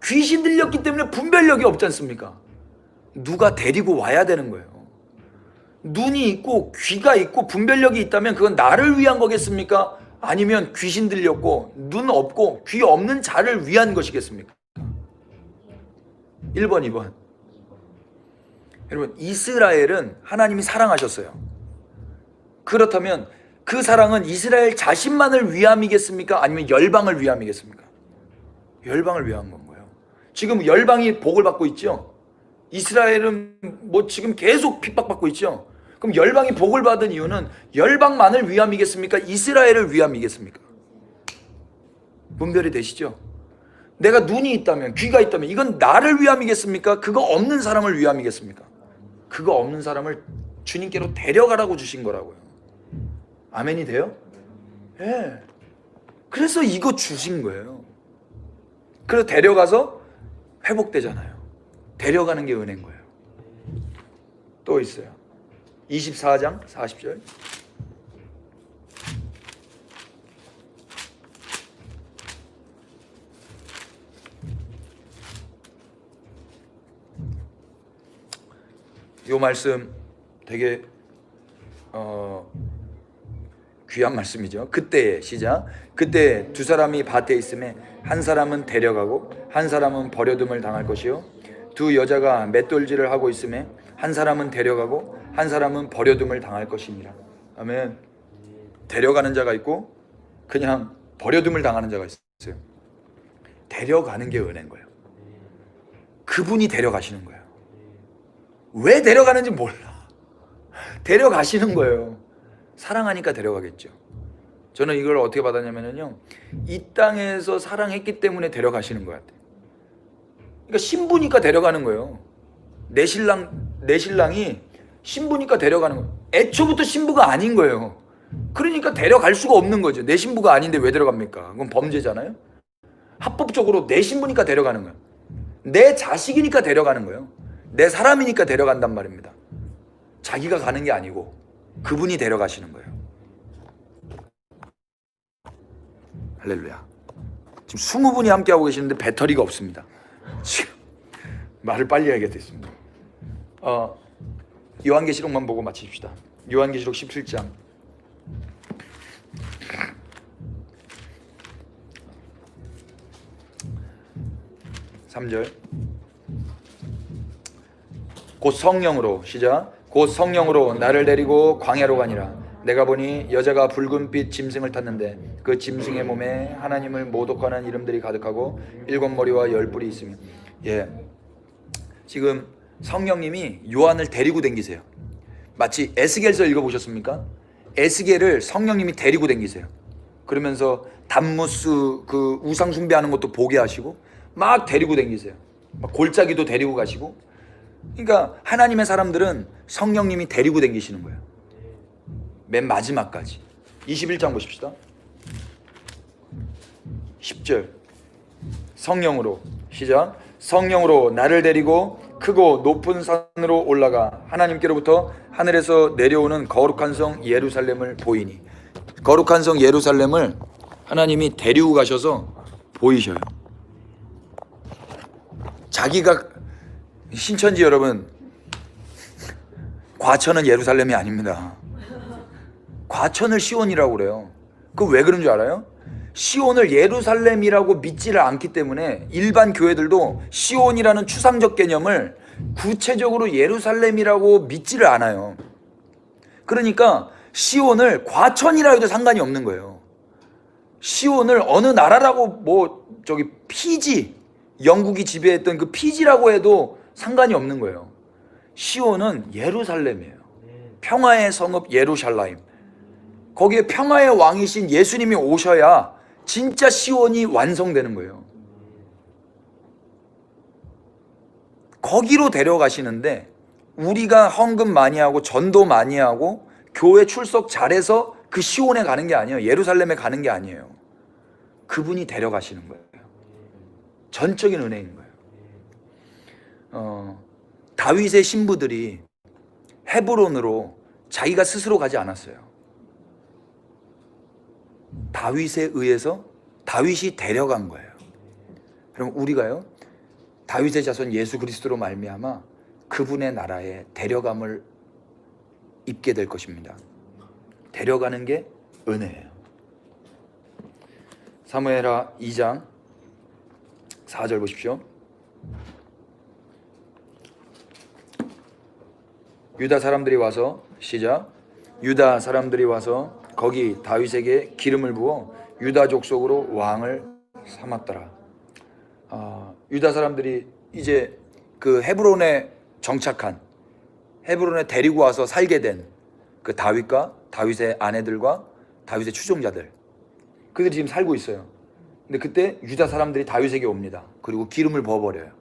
귀신 들렸기 때문에 분별력이 없지 않습니까? 누가 데리고 와야 되는 거예요. 눈이 있고 귀가 있고 분별력이 있다면 그건 나를 위한 거겠습니까? 아니면 귀신 들렸고 눈 없고 귀 없는 자를 위한 것이겠습니까? 1번 2번. 여러분 이스라엘은 하나님이 사랑하셨어요. 그렇다면 그 사랑은 이스라엘 자신만을 위함이겠습니까? 아니면 열방을 위함이겠습니까? 열방을 위한 건 거예요. 지금 열방이 복을 받고 있죠. 이스라엘은 뭐 지금 계속 핍박받고 있죠. 그럼 열방이 복을 받은 이유는 열방만을 위함이겠습니까? 이스라엘을 위함이겠습니까? 분별이 되시죠? 내가 눈이 있다면 귀가 있다면 이건 나를 위함이겠습니까? 그거 없는 사람을 위함이겠습니까? 그거 없는 사람을 주님께로 데려가라고 주신 거라고요. 아멘이 돼요? 예. 네. 그래서 이거 주신 거예요. 그래서 데려가서 회복되잖아요. 데려가는 게 은혜인 거예요. 또 있어요. 24장 40절. 이 말씀 되게 귀한 말씀이죠. 그때에 시작. 그때 두 사람이 밭에 있음에 한 사람은 데려가고 한 사람은 버려둠을 당할 것이요 두 여자가 맷돌질을 하고 있음에 한 사람은 데려가고 한 사람은 버려둠을 당할 것이니라. 아멘. 데려가는 자가 있고 그냥 버려둠을 당하는 자가 있어요. 데려가는 게 은혜인 거예요. 그분이 데려가시는 거예요. 왜 데려가는지 몰라. 데려가시는 거예요. 사랑하니까 데려가겠죠. 저는 이걸 어떻게 받았냐면요, 이 땅에서 사랑했기 때문에 데려가시는 것 같아요. 그러니까 신부니까 데려가는 거예요. 내 신랑이 신부니까 데려가는 거예요. 애초부터 신부가 아닌 거예요. 그러니까 데려갈 수가 없는 거죠. 내 신부가 아닌데 왜 데려갑니까? 그건 범죄잖아요. 합법적으로 내 신부니까 데려가는 거예요. 내 자식이니까 데려가는 거예요. 내 사람이니까 데려간단 말입니다. 자기가 가는 게 아니고 그분이 데려가시는 거예요. 할렐루야. 지금 20분이 함께하고 계시는데 배터리가 없습니다. 지금 말을 빨리 해야겠습니다. 요한계시록만 보고 마칩시다. 요한계시록 17장 3절. 곧 성령으로, 시작. 곧 성령으로 나를 데리고 광야로 가니라. 내가 보니 여자가 붉은빛 짐승을 탔는데 그 짐승의 몸에 하나님을 모독하는 이름들이 가득하고 7머리와 10뿔이 있으며. 지금 성령님이 요한을 데리고 댕기세요. 마치 에스겔서 읽어보셨습니까? 에스겔을 성령님이 데리고 댕기세요. 그러면서 담무스 그 우상 숭배하는 것도 보게 하시고 막 데리고 댕기세요. 막 골짜기도 데리고 가시고. 그러니까 하나님의 사람들은 성령님이 데리고 댕기시는 거예요. 맨 마지막까지. 21장 보십시다. 10절. 성령으로, 시작. 성령으로 나를 데리고 크고 높은 산으로 올라가 하나님께로부터 하늘에서 내려오는 거룩한 성 예루살렘을 보이니. 거룩한 성 예루살렘을 하나님이 데리고 가셔서 보이셔요. 자기가, 신천지 여러분, 과천은 예루살렘이 아닙니다. 과천을 시온이라고 그래요. 그 왜 그런 줄 알아요? 시온을 예루살렘이라고 믿지를 않기 때문에 일반 교회들도 시온이라는 추상적 개념을 구체적으로 예루살렘이라고 믿지를 않아요. 그러니까 시온을 과천이라 해도 상관이 없는 거예요. 시온을 어느 나라라고 피지, 영국이 지배했던 그 피지라고 해도 상관이 없는 거예요. 시온은 예루살렘이에요. 평화의 성읍 예루살렘. 거기에 평화의 왕이신 예수님이 오셔야 진짜 시온이 완성되는 거예요. 거기로 데려가시는데 우리가 헌금 많이 하고 전도 많이 하고 교회 출석 잘해서 그 시온에 가는 게 아니에요. 예루살렘에 가는 게 아니에요. 그분이 데려가시는 거예요. 전적인 은혜인 거예요. 다윗의 신부들이 헤브론으로 자기가 스스로 가지 않았어요. 다윗에 의해서 다윗이 데려간 거예요. 그럼 우리가요, 다윗의 자손 예수 그리스도로 말미암아 그분의 나라에 데려감을 입게 될 것입니다. 데려가는 게 은혜예요. 사무엘하 2장 4절 보십시오. 유다 사람들이 와서, 시작. 유다 사람들이 와서 거기 다윗에게 기름을 부어 유다 족속으로 왕을 삼았더라. 유다 사람들이 이제 그 헤브론에 정착한, 헤브론에 데리고 와서 살게 된 그 다윗과 다윗의 아내들과 다윗의 추종자들, 그들이 지금 살고 있어요. 근데 그때 유다 사람들이 다윗에게 옵니다. 그리고 기름을 부어버려요.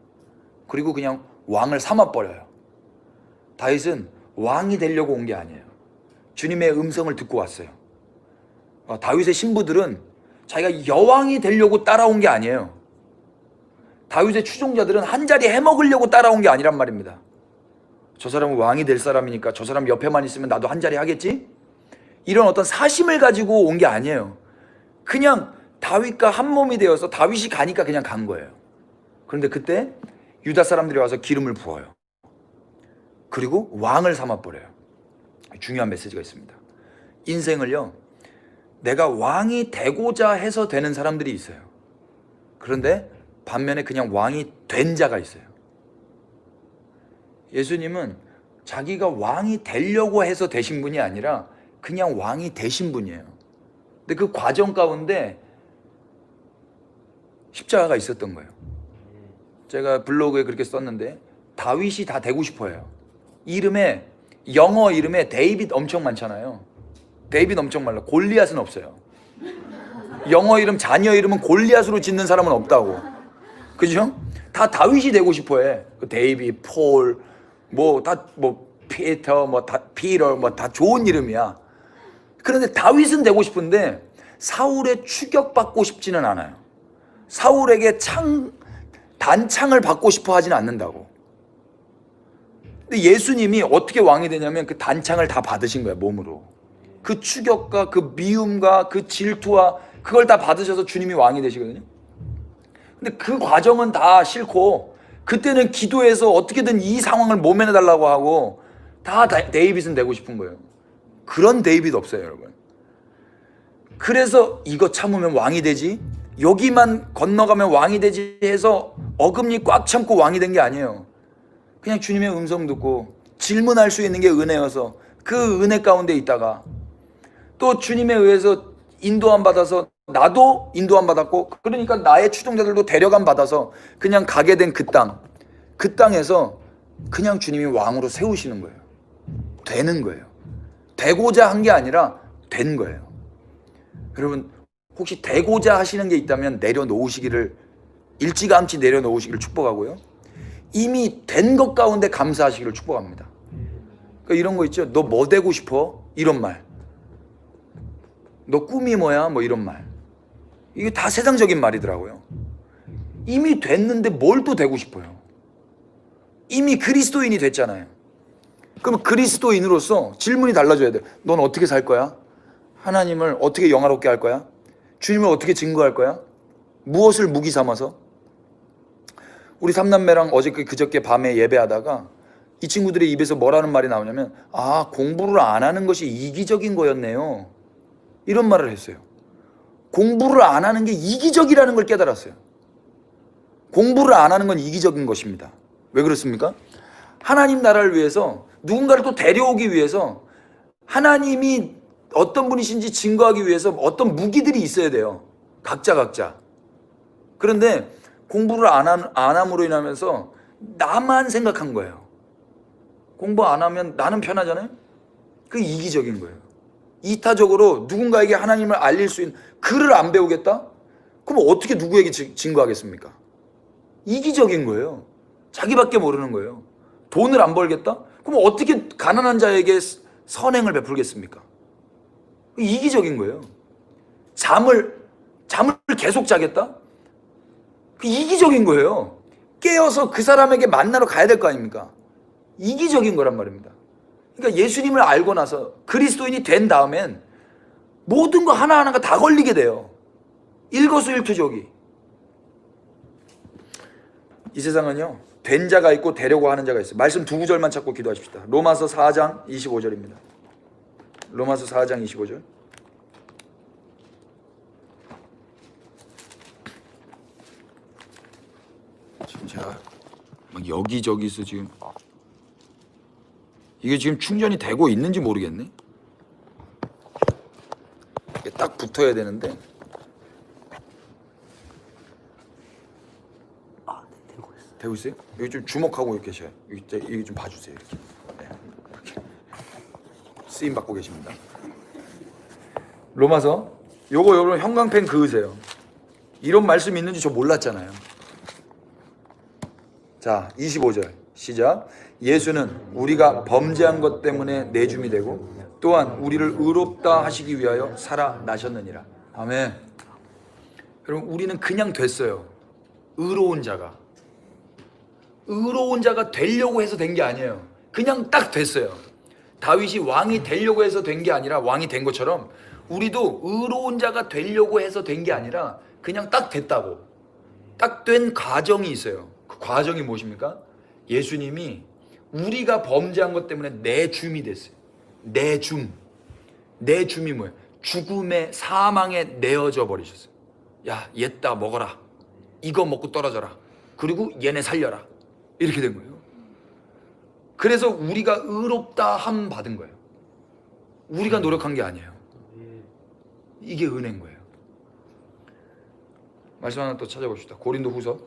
그리고 그냥 왕을 삼아버려요. 다윗은 왕이 되려고 온 게 아니에요. 주님의 음성을 듣고 왔어요. 다윗의 신부들은 자기가 여왕이 되려고 따라온 게 아니에요. 다윗의 추종자들은 한 자리 해먹으려고 따라온 게 아니란 말입니다. 저 사람은 왕이 될 사람이니까 저 사람 옆에만 있으면 나도 한 자리 하겠지? 이런 어떤 사심을 가지고 온 게 아니에요. 그냥 다윗과 한 몸이 되어서 다윗이 가니까 그냥 간 거예요. 그런데 그때 유다 사람들이 와서 기름을 부어요. 그리고 왕을 삼아버려요. 중요한 메시지가 있습니다. 인생을요, 내가 왕이 되고자 해서 되는 사람들이 있어요. 그런데 반면에 그냥 왕이 된 자가 있어요. 예수님은 자기가 왕이 되려고 해서 되신 분이 아니라 그냥 왕이 되신 분이에요. 근데 그 과정 가운데 십자가가 있었던 거예요. 제가 블로그에 그렇게 썼는데 다윗이 다 되고 싶어요. 이름에, 영어 이름에 데이빗 엄청 많잖아요. 데이빗 엄청 많아. 골리앗은 없어요. 영어 이름, 자녀 이름은 골리앗으로 짓는 사람은 없다고. 그죠? 다 다윗이 되고 싶어해. 데이빗, 폴, 피터, 피터, 다 좋은 이름이야. 그런데 다윗은 되고 싶은데 사울의 추격받고 싶지는 않아요. 사울에게 단창을 받고 싶어 하지는 않는다고. 근데 예수님이 어떻게 왕이 되냐면 그 단창을 다 받으신 거예요, 몸으로. 그 추격과 그 미움과 그 질투와 그걸 다 받으셔서 주님이 왕이 되시거든요. 근데 그 과정은 다 싫고 그때는 기도해서 어떻게든 이 상황을 모면해달라고 하고 다 데이빗은 되고 싶은 거예요. 그런 데이빗 없어요, 여러분. 그래서 이거 참으면 왕이 되지, 여기만 건너가면 왕이 되지 해서 어금니 꽉 참고 왕이 된 게 아니에요. 그냥 주님의 음성 듣고 질문할 수 있는 게 은혜여서 그 은혜 가운데 있다가 또 주님에 의해서 인도함 받아서 나도 인도함 받았고, 그러니까 나의 추종자들도 데려감 받아서 그냥 가게 된 그 땅에서 그냥 주님이 왕으로 세우시는 거예요. 되는 거예요. 되고자 한 게 아니라 된 거예요. 여러분, 혹시 되고자 하시는 게 있다면 내려놓으시기를, 일찌감치 내려놓으시기를 축복하고요. 이미 된 것 가운데 감사하시기를 축복합니다. 그러니까 이런 거 있죠. 너 뭐 되고 싶어? 이런 말. 너 꿈이 뭐야? 뭐 이런 말. 이게 다 세상적인 말이더라고요. 이미 됐는데 뭘 또 되고 싶어요? 이미 그리스도인이 됐잖아요. 그럼 그리스도인으로서 질문이 달라져야 돼. 넌 어떻게 살 거야? 하나님을 어떻게 영화롭게 할 거야? 주님을 어떻게 증거할 거야? 무엇을 무기 삼아서? 우리 삼남매랑 그저께 밤에 예배하다가 이 친구들의 입에서 뭐라는 말이 나오냐면, 공부를 안 하는 것이 이기적인 거였네요. 이런 말을 했어요. 공부를 안 하는 게 이기적이라는 걸 깨달았어요. 공부를 안 하는 건 이기적인 것입니다. 왜 그렇습니까? 하나님 나라를 위해서 누군가를 또 데려오기 위해서 하나님이 어떤 분이신지 증거하기 위해서 어떤 무기들이 있어야 돼요. 각자. 그런데 공부를 안 함으로 인하면서 나만 생각한 거예요. 공부 안 하면 나는 편하잖아요. 그게 이기적인 거예요. 이타적으로 누군가에게 하나님을 알릴 수 있는, 글을 안 배우겠다? 그럼 어떻게 누구에게 증거하겠습니까? 이기적인 거예요. 자기밖에 모르는 거예요. 돈을 안 벌겠다? 그럼 어떻게 가난한 자에게 선행을 베풀겠습니까? 이기적인 거예요. 잠을 계속 자겠다? 이기적인 거예요. 깨어서 그 사람에게 만나러 가야 될 거 아닙니까? 이기적인 거란 말입니다. 그러니까 예수님을 알고 나서 그리스도인이 된 다음엔 모든 거 하나하나가 다 걸리게 돼요. 일거수일투족이. 이 세상은요, 된 자가 있고 되려고 하는 자가 있어요. 말씀 두 구절만 찾고 기도하십시다. 로마서 4장 25절입니다. 로마서 4장 25절. 지금 제가 막 여기저기서 지금 이게 지금 충전이 되고 있는지 모르겠네. 이게 딱 붙어야 되는데. 네, 되고 있어요. 되고 있어요? 여기 좀 주목하고 계셔요. 여기 좀 봐주세요. 이렇게. 네, 이렇게. 쓰임 받고 계십니다. 로마서 요거 형광펜 그으세요. 이런 말씀이 있는지 저 몰랐잖아요. 자, 25절 시작. 예수는 우리가 범죄한 것 때문에 내줌이 되고 또한 우리를 의롭다 하시기 위하여 살아나셨느니라. 아멘. 여러분, 우리는 그냥 됐어요. 의로운 자가 되려고 해서 된 게 아니에요. 그냥 딱 됐어요. 다윗이 왕이 되려고 해서 된 게 아니라 왕이 된 것처럼 우리도 의로운 자가 되려고 해서 된 게 아니라 그냥 딱 됐다고. 딱 된 과정이 있어요. 그 과정이 무엇입니까? 예수님이 우리가 범죄한 것 때문에 내줌이 됐어요. 내줌이 뭐예요? 죽음의 사망에 내어져 버리셨어요. 야, 얘다 먹어라. 이거 먹고 떨어져라. 그리고 얘네 살려라. 이렇게 된 거예요. 그래서 우리가 의롭다 함 받은 거예요. 우리가 노력한 게 아니에요. 이게 은혜인 거예요. 말씀 하나 또 찾아봅시다. 고린도 후서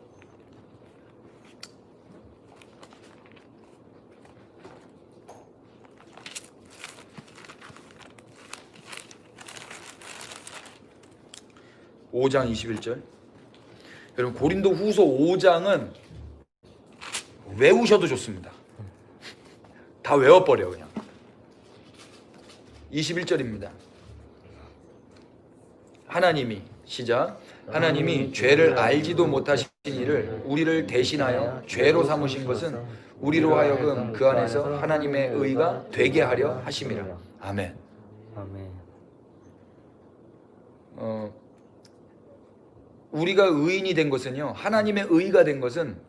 5장 21절. 여러분 고린도 후서 5장은 외우셔도 좋습니다. 다 외워버려 그냥. 21절입니다. 하나님이 시작. 하나님이 죄를 알지도 못하신 이를 우리를 대신하여 죄로 삼으신 것은 우리로 하여금 그 안에서 하나님의 의가 되게 하려 하심이라. 아멘. 아멘. 우리가 의인이 된 것은요, 하나님의 의가 된 것은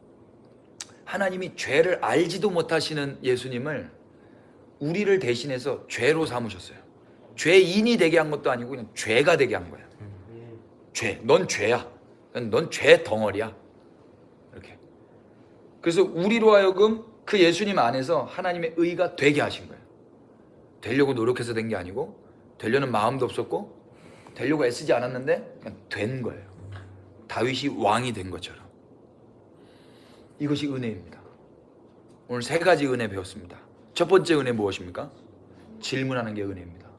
하나님이 죄를 알지도 못하시는 예수님을 우리를 대신해서 죄로 삼으셨어요. 죄인이 되게 한 것도 아니고 그냥 죄가 되게 한 거예요. 죄, 넌 죄야. 넌 죄 덩어리야. 이렇게. 그래서 우리로 하여금 그 예수님 안에서 하나님의 의가 되게 하신 거예요. 되려고 노력해서 된 게 아니고, 되려는 마음도 없었고, 되려고 애쓰지 않았는데 그냥 된 거예요. 다윗이 왕이 된 것처럼. 이것이 은혜입니다. 오늘 세 가지 은혜 배웠습니다. 첫 번째 은혜 무엇입니까? 질문하는 게 은혜입니다.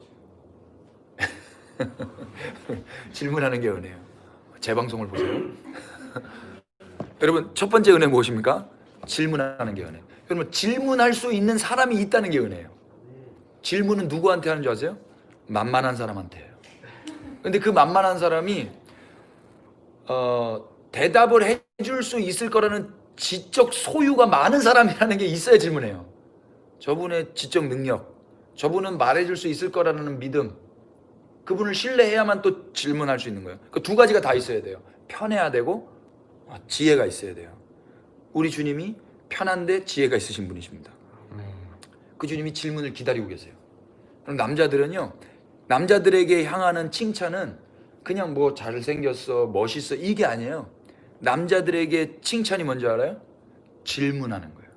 질문하는 게 은혜예요. 제 방송을 보세요. 여러분 첫 번째 은혜 무엇입니까? 질문하는 게 은혜. 여러분 질문할 수 있는 사람이 있다는 게 은혜예요. 질문은 누구한테 하는 줄 아세요? 만만한 사람한테 해요. 근데 그 만만한 사람이 대답을 해줄 수 있을 거라는 지적 소유가 많은 사람이라는 게 있어야 질문해요. 저분의 지적 능력, 저분은 말해줄 수 있을 거라는 믿음, 그분을 신뢰해야만 또 질문할 수 있는 거예요. 그 두 가지가 다 있어야 돼요. 편해야 되고 지혜가 있어야 돼요. 우리 주님이 편한데 지혜가 있으신 분이십니다. 그 주님이 질문을 기다리고 계세요. 그럼 남자들은요, 남자들에게 향하는 칭찬은 그냥 뭐 잘생겼어, 멋있어 이게 아니에요. 남자들에게 칭찬이 뭔지 알아요? 질문하는 거예요.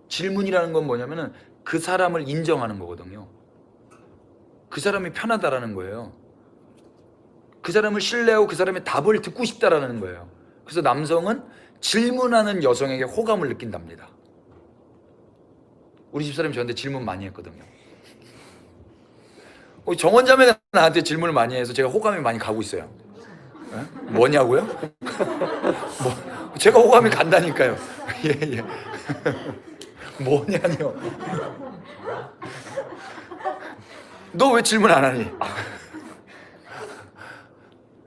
질문이라는 건 뭐냐면은 그 사람을 인정하는 거거든요. 그 사람이 편하다라는 거예요. 그 사람을 신뢰하고 그 사람의 답을 듣고 싶다라는 거예요. 그래서 남성은 질문하는 여성에게 호감을 느낀답니다. 우리 집사람이 저한테 질문 많이 했거든요. 정원자매가 나한테 질문을 많이 해서 제가 호감이 많이 가고 있어요. 에? 뭐냐고요? 뭐, 제가 호감이 간다니까요. 예. 뭐냐뇨. 너 왜 질문 안 하니?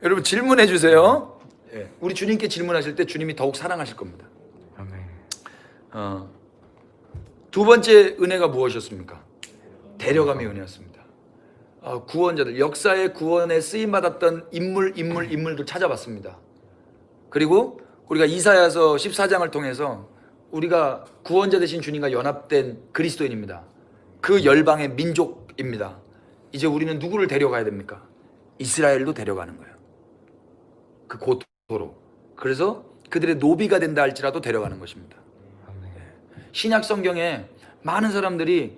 여러분 질문해 주세요. 예. 우리 주님께 질문하실 때 주님이 더욱 사랑하실 겁니다. 아멘. 두 번째 은혜가 무엇이었습니까? 데려감의 은혜였습니다. 구원자들, 역사의 구원에 쓰임받았던 인물들 찾아봤습니다. 그리고 우리가 이사야서 14장을 통해서 우리가 구원자 되신 주님과 연합된 그리스도인입니다. 그 열방의 민족입니다. 이제 우리는 누구를 데려가야 됩니까? 이스라엘로 데려가는 거예요. 그 고토로. 그래서 그들의 노비가 된다 할지라도 데려가는 것입니다. 신약 성경에 많은 사람들이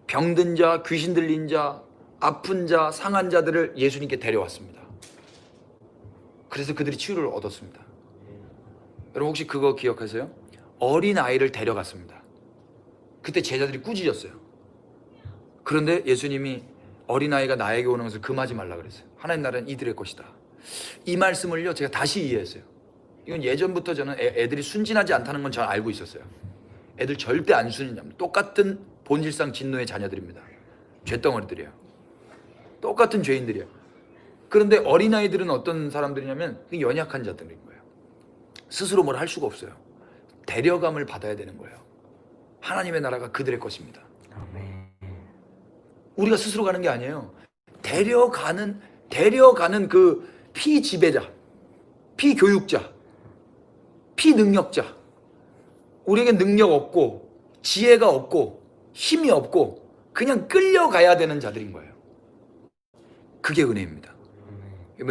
병든 자, 귀신 들린 자, 아픈 자, 상한 자들을 예수님께 데려왔습니다. 그래서 그들이 치유를 얻었습니다. 여러분 혹시 그거 기억하세요? 어린 아이를 데려갔습니다. 그때 제자들이 꾸짖었어요. 그런데 예수님이 어린 아이가 나에게 오는 것을 금하지 말라 그랬어요. 하나님 나라는 이들의 것이다. 이 말씀을요 제가 다시 이해했어요. 이건 예전부터 저는 애들이 순진하지 않다는 건 잘 알고 있었어요. 애들 절대 안 순진합니다. 똑같은 본질상 진노의 자녀들입니다. 죄덩어리들이에요. 똑같은 죄인들이에요. 그런데 어린아이들은 어떤 사람들이냐면 연약한 자들인 거예요. 스스로 뭘 할 수가 없어요. 데려감을 받아야 되는 거예요. 하나님의 나라가 그들의 것입니다. 아멘. 우리가 스스로 가는 게 아니에요. 데려가는 그 피지배자, 피교육자, 피능력자, 우리에게 능력 없고 지혜가 없고 힘이 없고 그냥 끌려가야 되는 자들인 거예요. 그게 은혜입니다.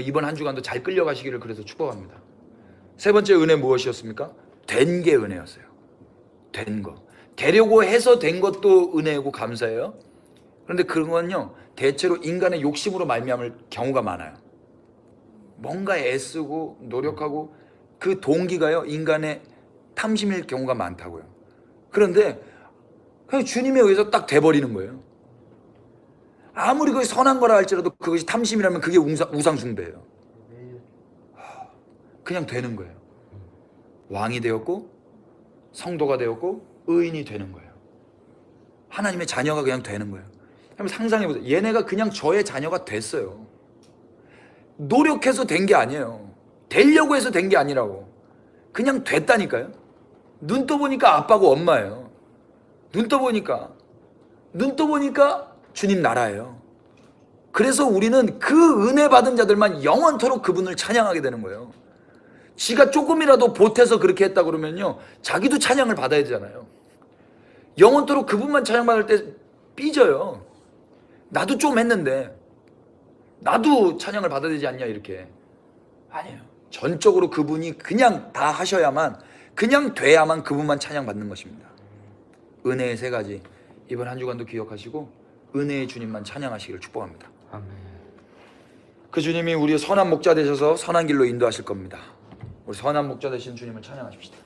이번 한 주간도 잘 끌려가시기를 그래서 축복합니다. 세 번째 은혜 무엇이었습니까? 된 게 은혜였어요. 된 거. 되려고 해서 된 것도 은혜고 감사해요. 그런데 그런 건요 대체로 인간의 욕심으로 말미암을 경우가 많아요. 뭔가 애쓰고 노력하고 그 동기가요 인간의 탐심일 경우가 많다고요. 그런데 그냥 주님에 의해서 딱 돼버리는 거예요. 아무리 그게 선한 거라 할지라도 그것이 탐심이라면 그게 우상숭배예요. 그냥 되는 거예요. 왕이 되었고 성도가 되었고 의인이 되는 거예요. 하나님의 자녀가 그냥 되는 거예요. 한번 상상해보세요. 얘네가 그냥 저의 자녀가 됐어요. 노력해서 된 게 아니에요. 되려고 해서 된 게 아니라고. 그냥 됐다니까요. 눈 떠보니까 아빠고 엄마예요. 눈 떠보니까 주님 나라예요. 그래서 우리는 그 은혜 받은 자들만 영원토록 그분을 찬양하게 되는 거예요. 지가 조금이라도 보태서 그렇게 했다 그러면요 자기도 찬양을 받아야 되잖아요. 영원토록 그분만 찬양받을 때 삐져요. 나도 좀 했는데 나도 찬양을 받아야 되지 않냐 이렇게. 아니에요. 전적으로 그분이 그냥 다 하셔야만, 그냥 돼야만 그분만 찬양받는 것입니다. 은혜의 세 가지, 이번 한 주간도 기억하시고 은혜의 주님만 찬양하시기를 축복합니다. 아멘. 그 주님이 우리의 선한 목자 되셔서 선한 길로 인도하실 겁니다. 우리 선한 목자 되신 주님을 찬양하십시다.